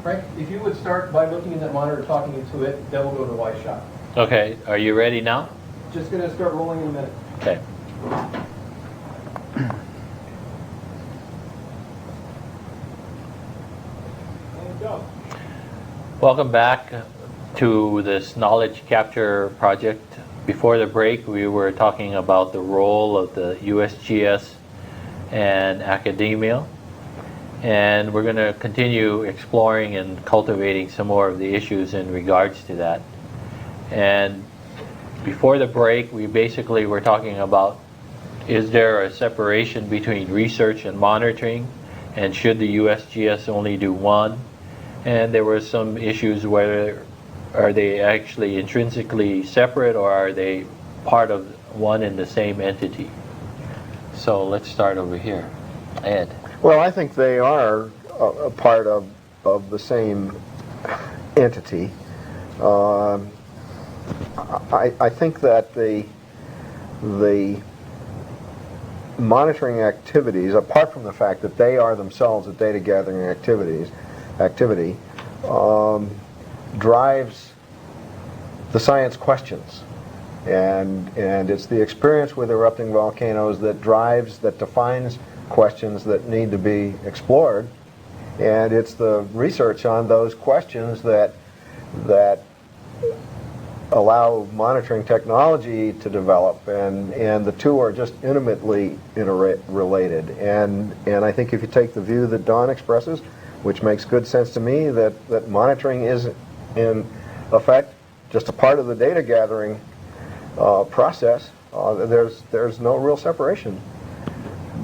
Frank, if you would start by looking at that monitor, talking into it, then we'll go to the wide shot. Okay, are you ready now? Just going to start rolling in a minute. Okay. And go. Welcome back to this knowledge capture project. Before the break, we were talking about the role of the USGS and academia. And we're going to continue exploring and cultivating some more of the issues in regards to that. And before the break, we basically were talking about, is there a separation between research and monitoring? And should the USGS only do one? And there were some issues whether are they actually intrinsically separate or are they part of one and the same entity? So let's start over here. Ed. Well, I think they are a part of the same entity. I think that the monitoring activities, apart from the fact that they are themselves a data gathering activity, drives the science questions. And it's the experience with erupting volcanoes that defines questions that need to be explored, and it's the research on those questions that allow monitoring technology to develop, and the two are just intimately interrelated. And I think if you take the view that Don expresses, which makes good sense to me, that monitoring is in effect just a part of the data gathering process, there's no real separation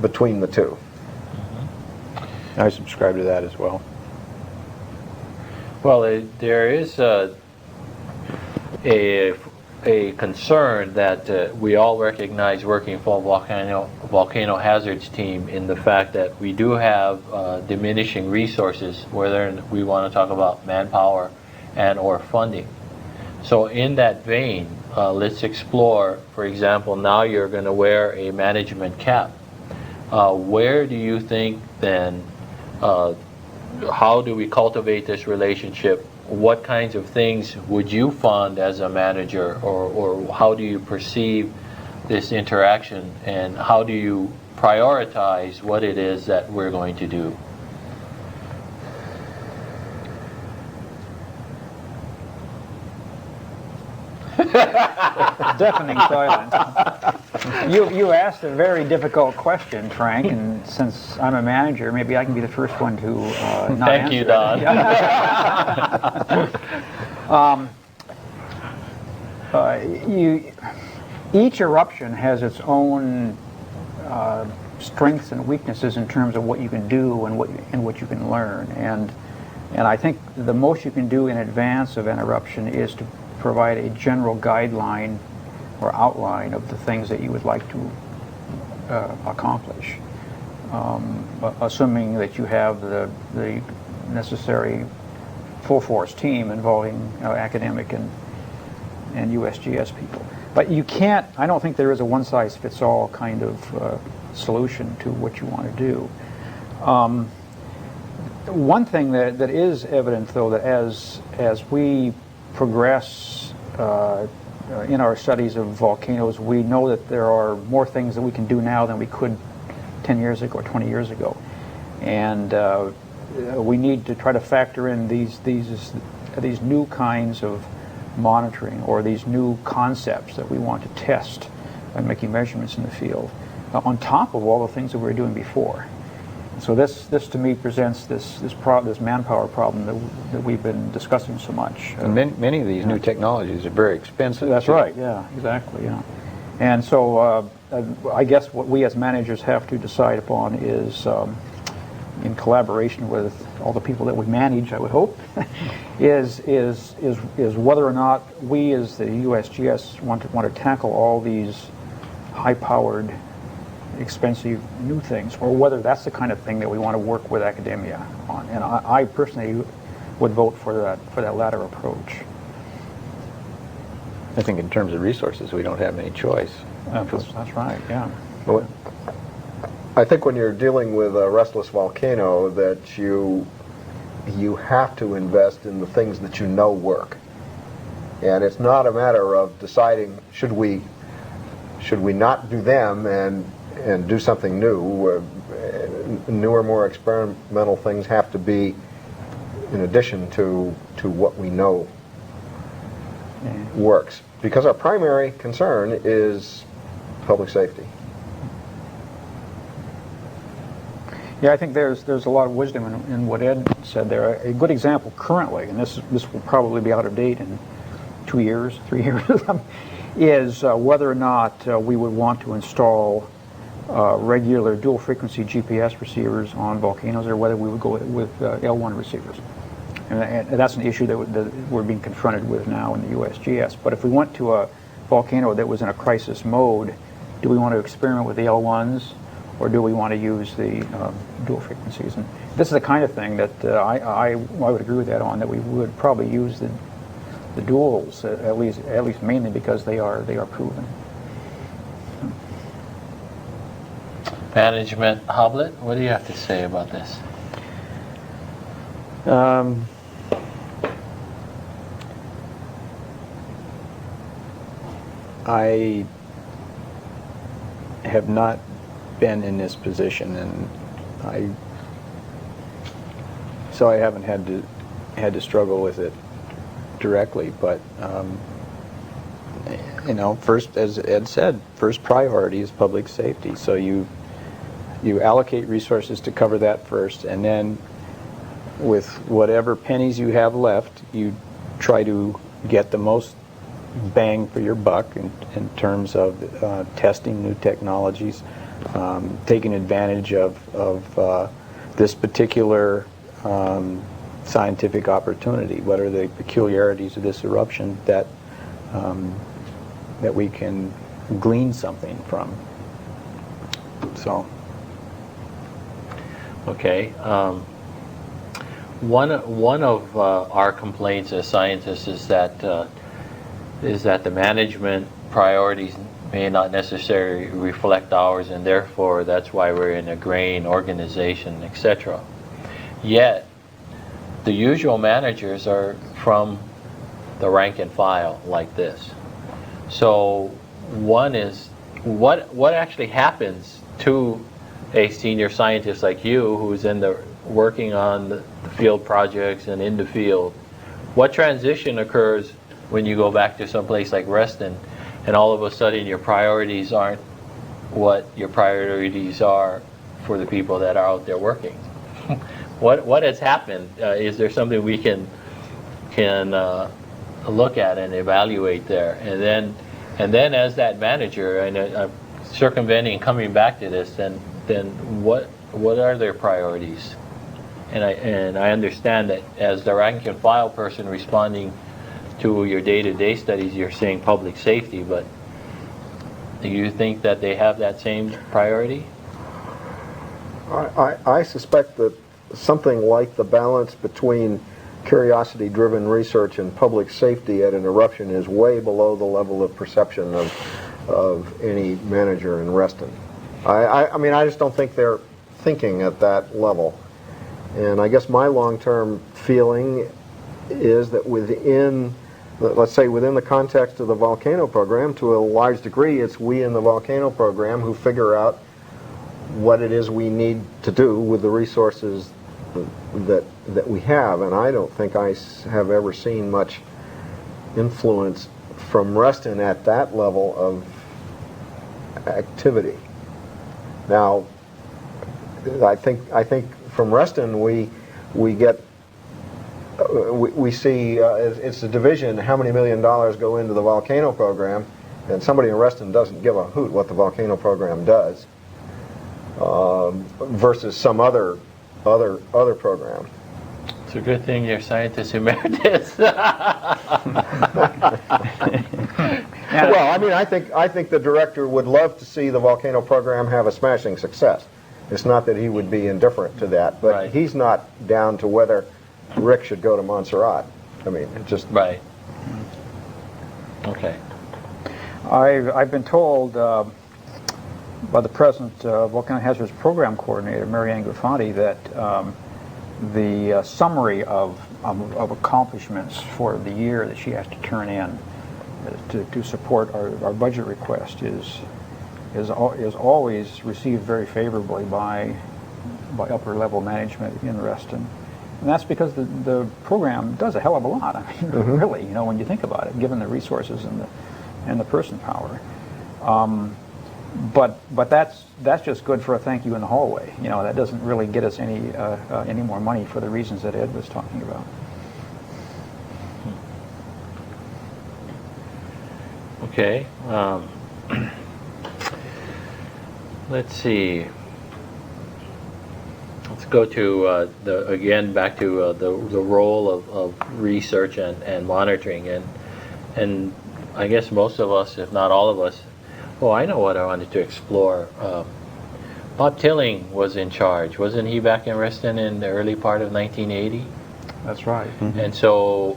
between the two. I subscribe to that as well. Well, there is a concern that we all recognize working for volcano hazards team in the fact that we do have diminishing resources, whether we want to talk about manpower and or funding. So in that vein, let's explore, for example, now you're going to wear a management cap. Where do you think then, how do we cultivate this relationship? What kinds of things would you fund as a manager, or how do you perceive this interaction, and how do you prioritize what it is that we're going to do? Deafening silence. You asked a very difficult question, Frank, and since I'm a manager, maybe I can be the first one to not Thank answer you, it. Don. Each eruption has its own strengths and weaknesses in terms of what you can do and what you can learn. And I think the most you can do in advance of an eruption is to provide a general guideline or outline of the things that you would like to accomplish, assuming that you have the necessary full force team involving academic and USGS people. But you can't, I don't think there is a one-size-fits-all kind of solution to what you want to do. One thing that is evident, though, that as we progress in our studies of volcanoes, we know that there are more things that we can do now than we could 10 years ago or 20 years ago. And we need to try to factor in these new kinds of monitoring, or these new concepts that we want to test by making measurements in the field, on top of all the things that we were doing before. So this to me presents this manpower problem that we've been discussing so much. And many of these new technologies are very expensive. That's too. right. Yeah, exactly. Yeah, and so I guess what we as managers have to decide upon is, in collaboration with all the people that we manage, I would hope, is whether or not we as the USGS want to tackle all these high-powered, expensive new things, or whether that's the kind of thing that we want to work with academia on. And I personally would vote for that latter approach. I think in terms of resources, we don't have any choice. That's right. Yeah. Well, I think when you're dealing with a restless volcano, that you have to invest in the things that you know work. And it's not a matter of deciding should we not do them and do something new. Newer, more experimental things have to be in addition to what we know works. Because our primary concern is public safety. Yeah, I think there's a lot of wisdom in what Ed said there. A good example currently, and this will probably be out of date in 2 years, 3 years, is whether or not we would want to install regular dual frequency GPS receivers on volcanoes, or whether we would go with L1 receivers. And that's an issue that we're being confronted with now in the USGS. But if we went to a volcano that was in a crisis mode, do we want to experiment with the L1s, or do we want to use the dual frequencies? And this is the kind of thing that I would agree with that on, that we would probably use the duals, at least mainly because they are proven. Management, Hoblet, what do you have to say about this? I have not been in this position, and so I haven't had to struggle with it directly. But first, as Ed said, first priority is public safety. So you allocate resources to cover that first, and then with whatever pennies you have left, you try to get the most bang for your buck in terms of testing new technologies, taking advantage of this particular scientific opportunity. What are the peculiarities of this eruption that we can glean something from? So. Okay. One of our complaints as scientists is that the management priorities may not necessarily reflect ours, and therefore that's why we're in a grain organization, etc. Yet, the usual managers are from the rank and file like this. So one is, what actually happens to a senior scientist like you who's working on the field projects and in the field? What transition occurs when you go back to some place like Reston and all of a sudden your priorities aren't what your priorities are for the people that are out there working? What has happened? Is there something we can look at and evaluate there? And then as that manager, and circumventing, coming back to this, then what are their priorities? And I understand that as the rank and file person responding to your day-to-day studies, you're saying public safety, but do you think that they have that same priority? I suspect that something like the balance between curiosity-driven research in public safety at an eruption is way below the level of perception of any manager in Reston. I mean, I just don't think they're thinking at that level. And I guess my long-term feeling is that within, let's say within the context of the volcano program, to a large degree, it's we in the volcano program who figure out what it is we need to do with the resources that we have. And I don't think I have ever seen much influence from Reston at that level of activity. Now, I think from Reston we get we see it's a division. How many $1 million go into the volcano program, and somebody in Reston doesn't give a hoot what the volcano program does versus some other program. It's a good thing you're scientist emeritus. Well, I mean, I think the director would love to see the volcano program have a smashing success. It's not that he would be indifferent to that, but Right. he's not down to whether Rick should go to Montserrat. I mean, it just Right. Okay. I've been told by the present Volcano Hazards Program Coordinator, Mary Ann Graffanti, that the summary of accomplishments for the year that she has to turn in to support our budget request is always received very favorably by upper level management in Reston. And that's because the program does a hell of a lot. I mean, really, you know, when you think about it, given the resources and the person power. But that's just good for a thank you in the hallway. You know, that doesn't really get us any more money for the reasons that Ed was talking about. Okay. Let's see. Let's go to again back to the role of research and monitoring, and I guess most of us, if not all of us, I know what I wanted to explore. Bob Tilling was in charge, wasn't he, back in Reston in the early part of 1980? That's right. Mm-hmm. And so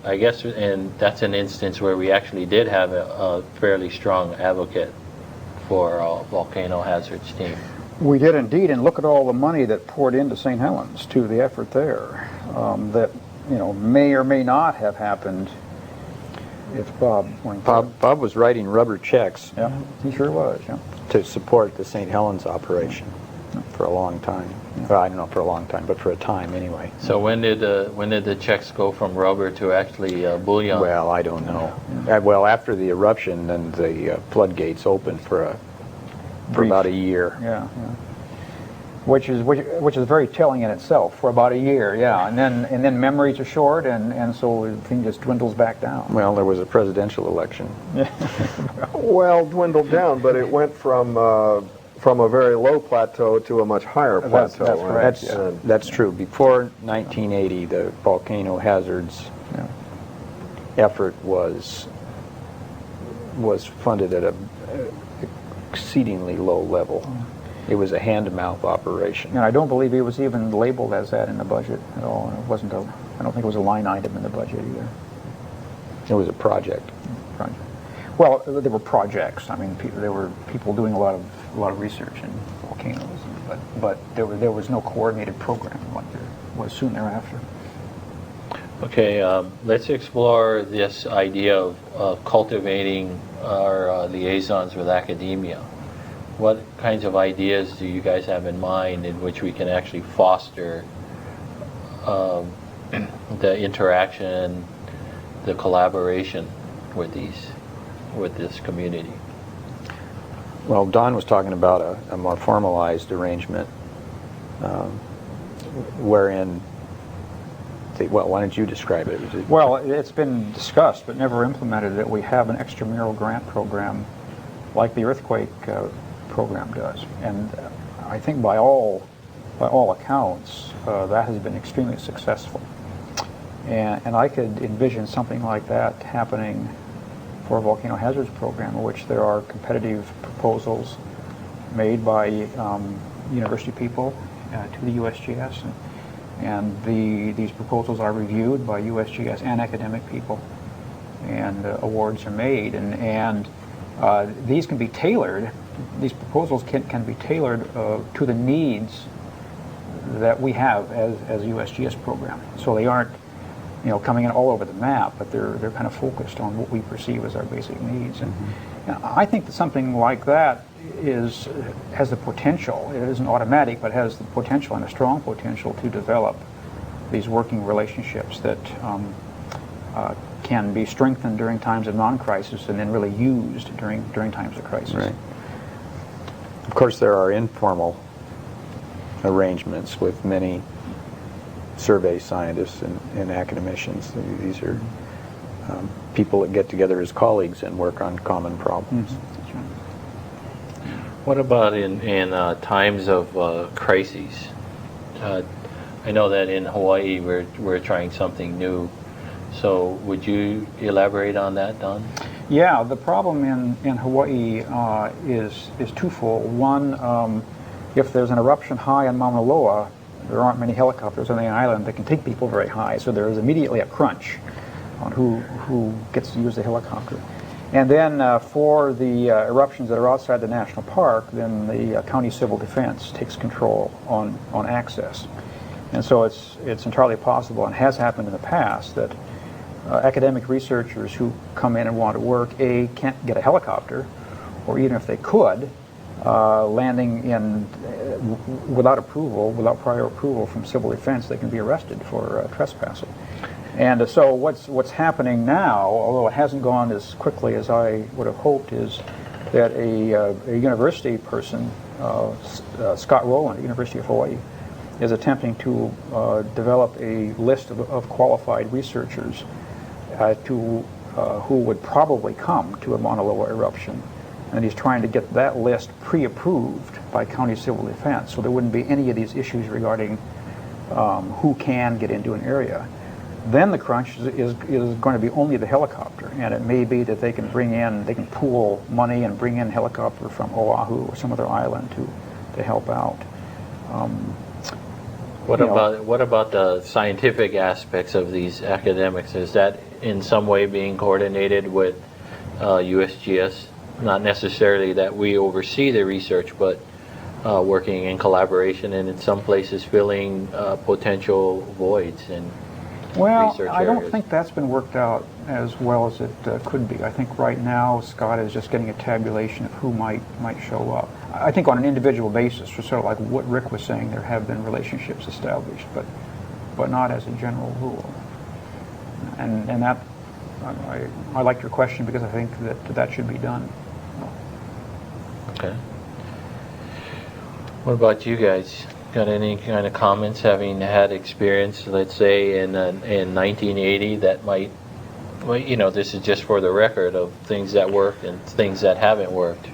I guess, and that's an instance where we actually did have a fairly strong advocate for volcano hazards team. We did indeed, and look at all the money that poured into St. Helens to the effort there. That, you know, may or may not have happened if Bob went. Bob was writing rubber checks Yeah, he sure was. Yeah. to support the St. Helens operation for a long time. Well, I don't know for a long time, but for a time anyway. So when did the checks go from rubber to actually bullion? Well, I don't know. Well, after the eruption, then the floodgates opened for about a year. Yeah, yeah. Which is very telling in itself for about a year, yeah. And then memories are short, and so the thing just dwindles back down. Well, there was a presidential election. well dwindled down, but it went from a very low plateau to a much higher plateau. That's right? correct. That's true. Before 1980, the volcano hazards effort was funded at a exceedingly low level. It was a hand-to-mouth operation. And I don't believe it was even labeled as that in the budget at all. It wasn't I don't think it was a line item in the budget either. It was a project. Well, there were projects. I mean, there were people doing a lot of research in volcanoes, but there was no coordinated program like there was soon thereafter. Okay, let's explore this idea of cultivating our liaisons with academia. What kinds of ideas do you guys have in mind in which we can actually foster the interaction, the collaboration with this community? Well, Don was talking about a more formalized arrangement wherein why don't you describe it? Well, it's been discussed but never implemented that we have an extramural grant program like the earthquake program does, and I think by all accounts that has been extremely successful, and I could envision something like that happening for a volcano hazards program, in which there are competitive proposals made by university people to the USGS, And these proposals are reviewed by USGS and academic people, and awards are made. And these can be tailored. These proposals can be tailored to the needs that we have as a USGS program. So they aren't, coming in all over the map, but they're kind of focused on what we perceive as our basic needs. And I think that something like that has the potential. It isn't automatic, but has the potential, and a strong potential, to develop these working relationships that can be strengthened during times of non-crisis and then really used during times of crisis. Right. Of course, there are informal arrangements with many survey scientists and academicians. These are people that get together as colleagues and work on common problems. That's right. What about in times of crises? I know that in Hawaii we're trying something new. So would you elaborate on that, Don? Yeah, the problem in Hawaii is twofold. One, if there's an eruption high on Mauna Loa, there aren't many helicopters on the island that can take people very high, so there is immediately a crunch on who gets to use the helicopter. And then for the eruptions that are outside the national park, then the county civil defense takes control on access. And so it's entirely possible, and has happened in the past, that academic researchers who come in and want to work, can't get a helicopter, or even if they could, landing in without prior approval from civil defense, they can be arrested for trespassing. And so what's happening now, although it hasn't gone as quickly as I would have hoped, is that a university person, Scott Rowland at University of Hawaii, is attempting to develop a list of qualified researchers who would probably come to a Mauna Loa eruption. And he's trying to get that list pre-approved by county civil defense, so there wouldn't be any of these issues regarding who can get into an area. Then the crunch is going to be only the helicopter, and it may be that they can pool money and bring in helicopter from Oahu or some other island to help out. What about the scientific aspects of these academics? Is that in some way being coordinated with USGS? Not necessarily that we oversee the research, but working in collaboration and in some places filling potential voids in research areas. I don't think that's been worked out as well as it could be. I think right now Scott is just getting a tabulation of who might show up. I think on an individual basis, for sort of like what Rick was saying, there have been relationships established, but not as a general rule. And that I like your question, because I think that should be done. Okay. What about you guys? Got any kind of comments, having had experience, let's say in 1980, that might, well, this is just for the record of things that worked and things that haven't worked.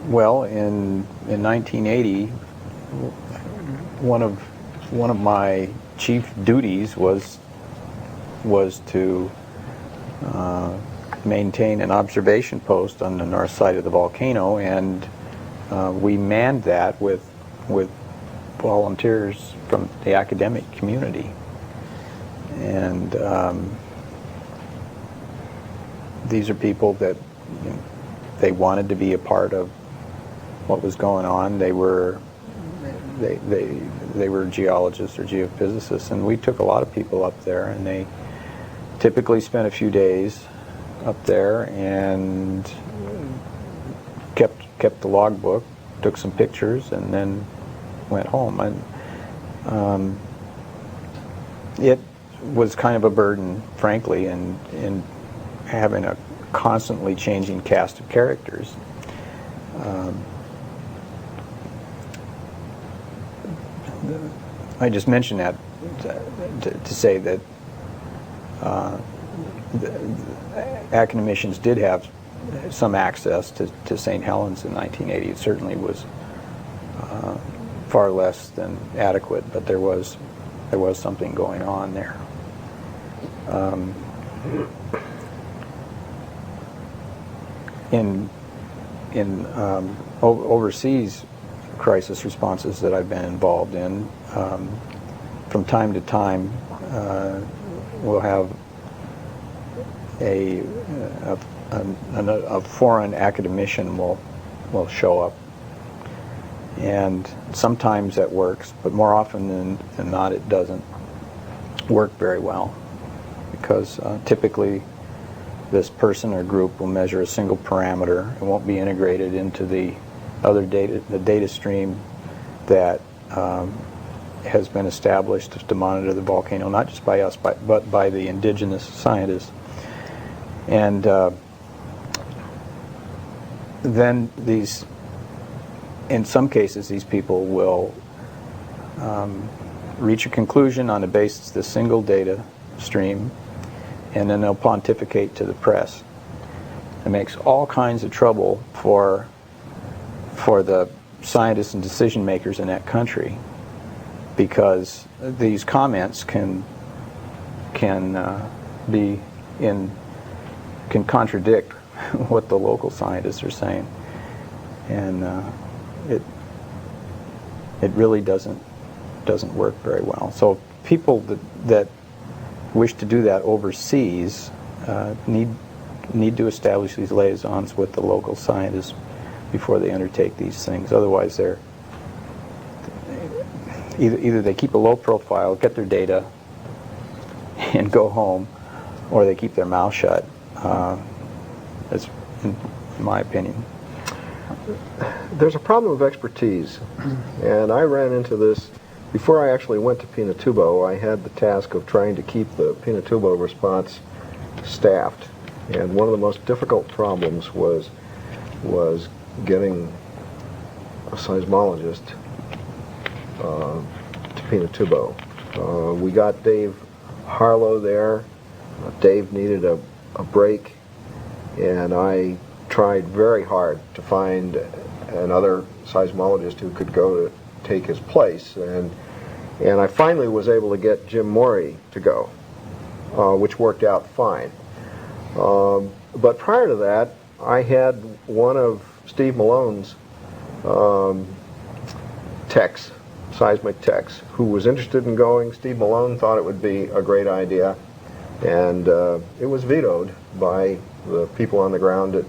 Well, in 1980, one of my chief duties was to maintain an observation post on the north side of the volcano, and we manned that with volunteers from the academic community. And these are people that they wanted to be a part of what was going on. They were geologists or geophysicists, and we took a lot of people up there, and they typically spent a few days up there and kept the logbook, took some pictures, and then went home. And it was kind of a burden, frankly, in having a constantly changing cast of characters. I just mentioned that to say that the academicians did have some access to St. Helens in 1980. It certainly was far less than adequate, but there was something going on there. In overseas, crisis responses that I've been involved in, from time to time, we'll have a foreign academician will show up, and sometimes that works, but more often than not it doesn't work very well, because typically this person or group will measure a single parameter and won't be integrated into the data stream that has been established to monitor the volcano, not just by us, but by the indigenous scientists. And then in some cases, these people will reach a conclusion on the basis of the single data stream, and then they'll pontificate to the press. It makes all kinds of trouble for the scientists and decision makers in that country, because these comments can contradict what the local scientists are saying, and it really doesn't work very well. So people that wish to do that overseas need to establish these liaisons with the local scientists before they undertake these things. Otherwise, they're either they keep a low profile, get their data, and go home, or they keep their mouth shut. That's in my opinion. There's a problem of expertise, and I ran into this before I actually went to Pinatubo. I had the task of trying to keep the Pinatubo response staffed, and one of the most difficult problems was getting a seismologist to Pinatubo. We got Dave Harlow there. Dave needed a break, and I tried very hard to find another seismologist who could go to take his place, and I finally was able to get Jim Morey to go, which worked out fine. But prior to that, I had one of Steve Malone's techs, seismic techs, who was interested in going. Steve Malone thought it would be a great idea, and it was vetoed by the people on the ground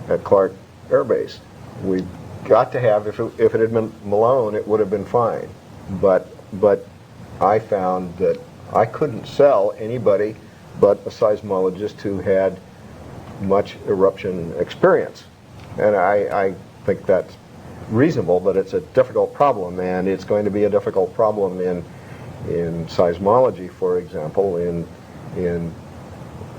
at Clark Air Base. We got to have, if it had been Malone, it would have been fine. But I found that I couldn't sell anybody but a seismologist who had much eruption experience. And I think that's reasonable, but it's a difficult problem, and it's going to be a difficult problem in seismology, for example, in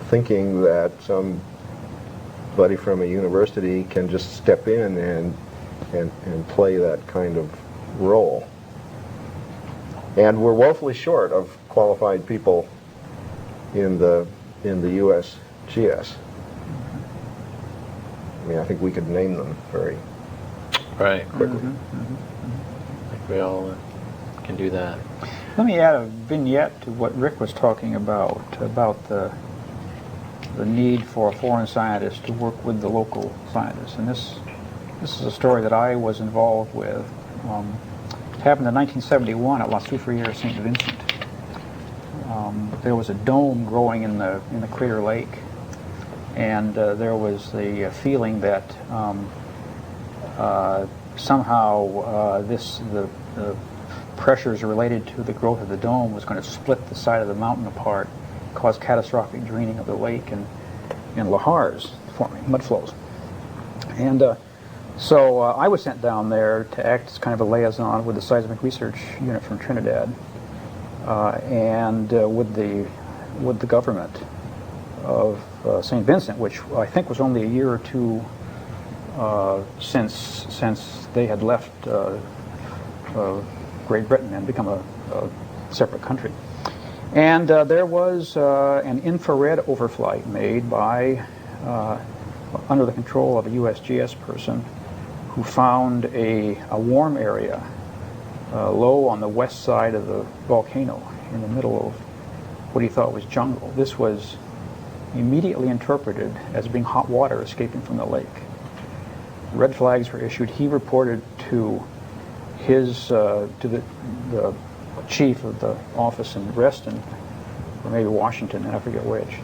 thinking that somebody from a university can just step in and play that kind of role. And we're woefully short of qualified people in the USGS. I mean, I think we could name them very quickly. I think we all can do that. Let me add a vignette to what Rick was talking about the need for a foreign scientist to work with the local scientists. And this is a story that I was involved with. It happened in 1971 at La Soufriere St. Vincent. There was a dome growing in the crater lake, and there was the feeling that somehow the pressures related to the growth of the dome was going to split the side of the mountain apart, cause catastrophic draining of the lake and lahars forming, mud flows. And so I was sent down there to act as kind of a liaison with the seismic research unit from Trinidad and with the government of St. Vincent, which I think was only a year or two since they had left Great Britain and become a separate country. And there was an infrared overflight made by, under the control of a USGS person, who found a warm area low on the west side of the volcano in the middle of what he thought was jungle. This was immediately interpreted as being hot water escaping from the lake. red flags were issued. He reported to the chief of the office in Reston, or maybe Washington, I forget which.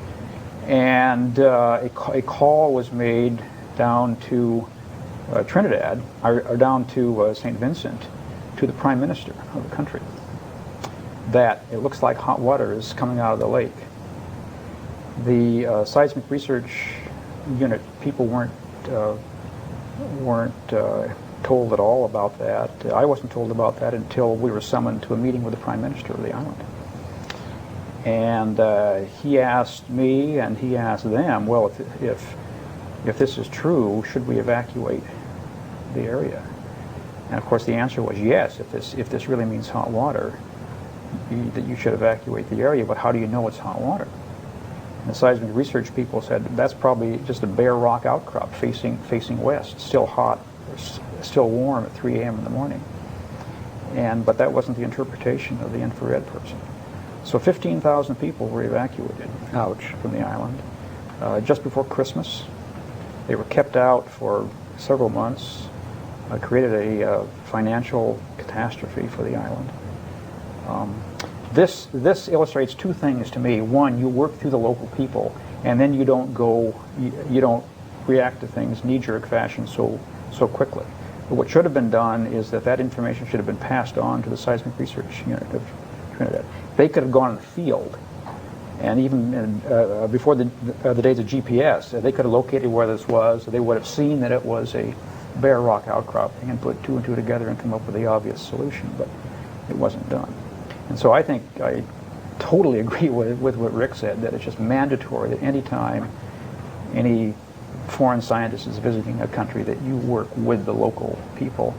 And a call was made down to Trinidad, or down to St. Vincent, to the Prime Minister of the country, that it looks like hot water is coming out of the lake. The seismic research unit people weren't told at all about that. I wasn't told about that until we were summoned to a meeting with the Prime Minister of the island. And he asked me, and he asked them, well, if this is true, should we evacuate the area? And of course the answer was yes. If this really means hot water, that you should evacuate the area. But how do you know it's hot water? And the seismic research people said that's probably just a bare rock outcrop facing west, still hot, still warm at 3 a.m. in the morning. But that wasn't the interpretation of the infrared person. So 15,000 people were evacuated from the island just before Christmas. They were kept out for several months, created a financial catastrophe for the island. This illustrates two things to me. One, you work through the local people, and then you don't react to things knee-jerk fashion so quickly. But what should have been done is that information should have been passed on to the seismic research unit of Trinidad. They could have gone in the field, and even before the days of GPS, they could have located where this was. They would have seen that it was a bare rock outcropping and put two and two together and come up with the obvious solution, but it wasn't done. And so I think I totally agree with what Rick said, that it's just mandatory that any time any foreign scientist is visiting a country that you work with the local people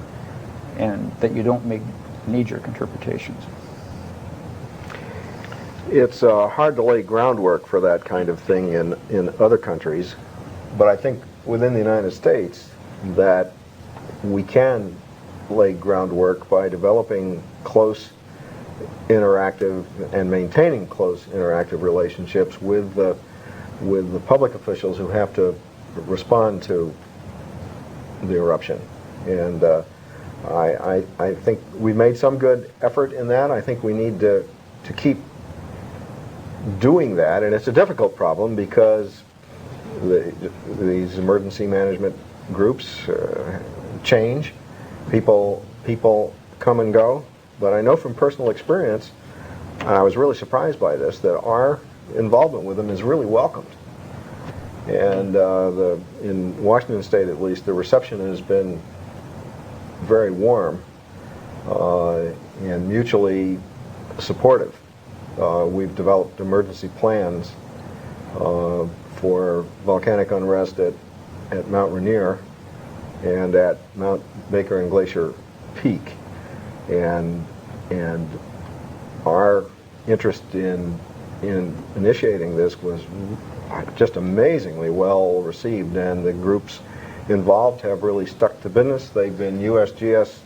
and that you don't make knee-jerk interpretations. It's hard to lay groundwork for that kind of thing in other countries, but I think within the United States that we can lay groundwork by developing close interactive and maintaining close interactive relationships with the public officials who have to respond to the eruption. And I think we made some good effort in that. I think we need to keep doing that, and it's a difficult problem because these emergency management groups change. People come and go. But I know from personal experience, and I was really surprised by this, that our involvement with them is really welcomed. And in Washington State, at least, the reception has been very warm and mutually supportive. We've developed emergency plans for volcanic unrest at Mount Rainier and at Mount Baker and Glacier Peak. And our interest in initiating this was just amazingly well received, and the groups involved have really stuck to business. They've been USGS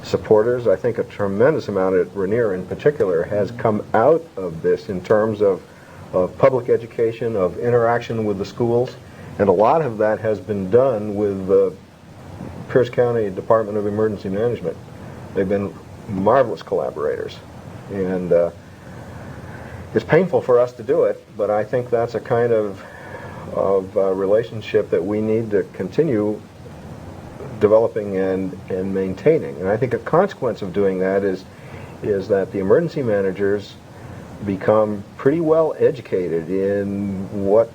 supporters. I think a tremendous amount at Rainier in particular has come out of this in terms of public education, of interaction with the schools, and a lot of that has been done with the Pierce County Department of Emergency Management. They've been marvelous collaborators, and it's painful for us to do it, but I think that's a kind of relationship that we need to continue developing and maintaining. And I think a consequence of doing that is that the emergency managers become pretty well educated in what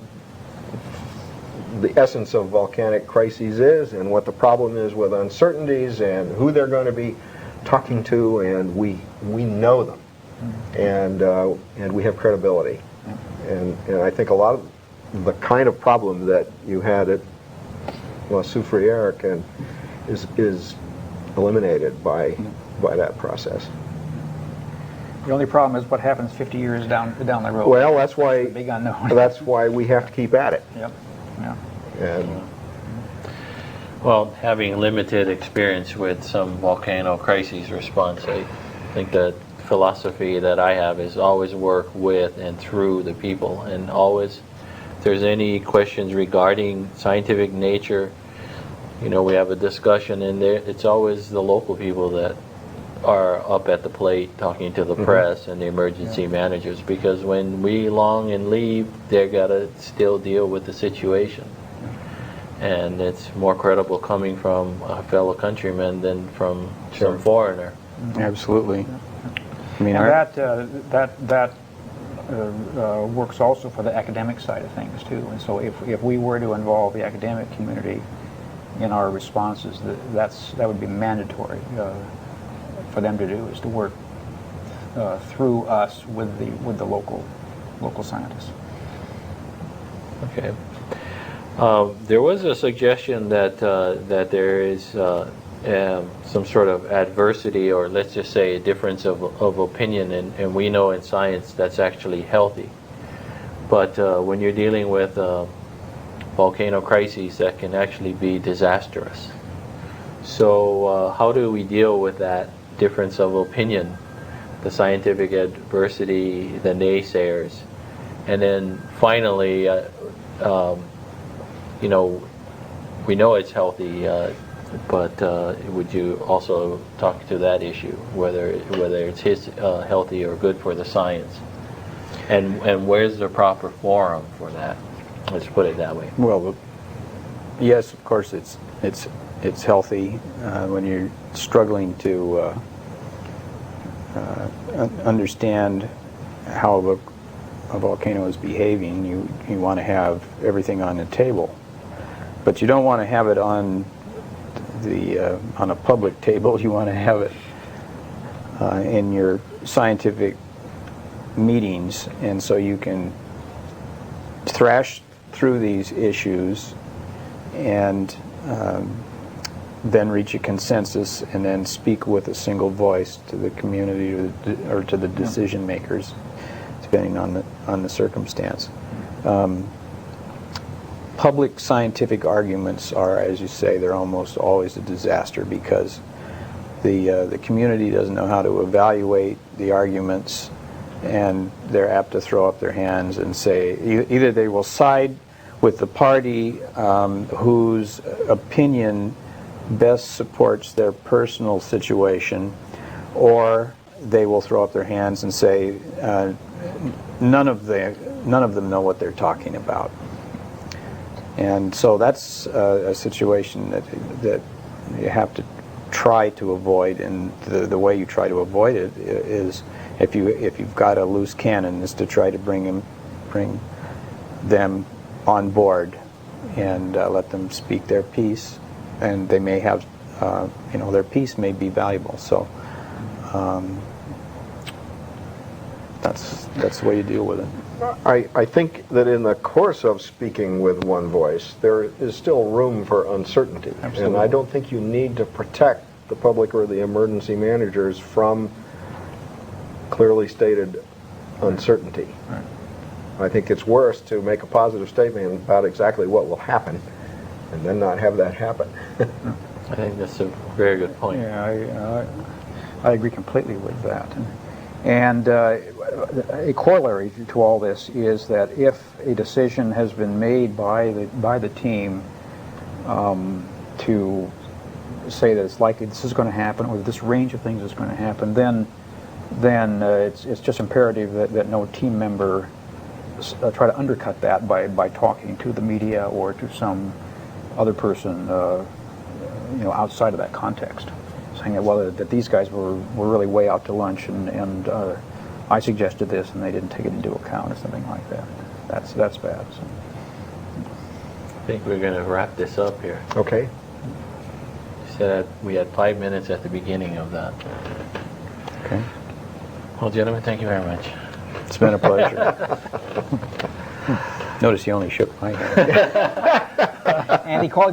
the essence of volcanic crises is and what the problem is with uncertainties and who they're going to be talking to, and we know them, and we have credibility, and I think a lot of the kind of problem that you had at La Soufriere is eliminated by that process. The only problem is what happens 50 years down the road. Well, that's why the big unknown. That's why we have to keep at it. Yep. Yeah. And Well, having limited experience with some volcano crises response, I think the philosophy that I have is always work with and through the people, and always, if there's any questions regarding scientific nature, we have a discussion in there, it's always the local people that are up at the plate talking to the press and the emergency managers, because when we long and leave, they gotta still deal with the situation. And it's more credible coming from a fellow countryman than from some foreigner. Absolutely. I mean, And that works also for the academic side of things too. And so if we were to involve the academic community in our responses, that would be mandatory for them to do, is to work through us with the local scientists. Okay. There was a suggestion that there is some sort of adversity, or let's just say a difference of opinion, and we know in science that's actually healthy. But when you're dealing with volcano crises, that can actually be disastrous. So how do we deal with that difference of opinion, the scientific adversity, the naysayers, and then finally, we know it's healthy, but would you also talk to that issue, whether it's healthy or good for the science, and where's the proper forum for that? Let's put it that way. well, yes, of course, it's healthy when you're struggling to understand how a volcano is behaving. You want to have everything on the table, but you don't want to have it on a public table. You want to have it in your scientific meetings, and so you can thrash through these issues and then reach a consensus, and then speak with a single voice to the community or to the decision makers, depending on the circumstance. Public scientific arguments are, as you say, they're almost always a disaster, because the community doesn't know how to evaluate the arguments, and they're apt to throw up their hands and say either they will side with the party whose opinion best supports their personal situation, or they will throw up their hands and say none of them know what they're talking about. And so that's a situation that you have to try to avoid, and the way you try to avoid it is, if you've got a loose cannon, is to try to bring them on board and let them speak their piece, and they may have their piece may be valuable. So that's the way you deal with it. I think that in the course of speaking with one voice, there is still room for uncertainty. Absolutely. And I don't think you need to protect the public or the emergency managers from clearly stated uncertainty. Right. I think it's worse to make a positive statement about exactly what will happen and then not have that happen. I think that's a very good point. Yeah, I agree completely with that. And a corollary to all this is that if a decision has been made by the team to say that it's likely this is going to happen, or this range of things is going to happen, then it's just imperative that no team member try to undercut that by talking to the media or to some other person outside of that context, saying that these guys were really way out to lunch, and I suggested this and they didn't take it into account, or something like that. That's bad. So. I think we're going to wrap this up here. Okay. You said we had 5 minutes at the beginning of that. Okay. Well, gentlemen, thank you very much. It's been a pleasure. Notice he only shook my hand. And he called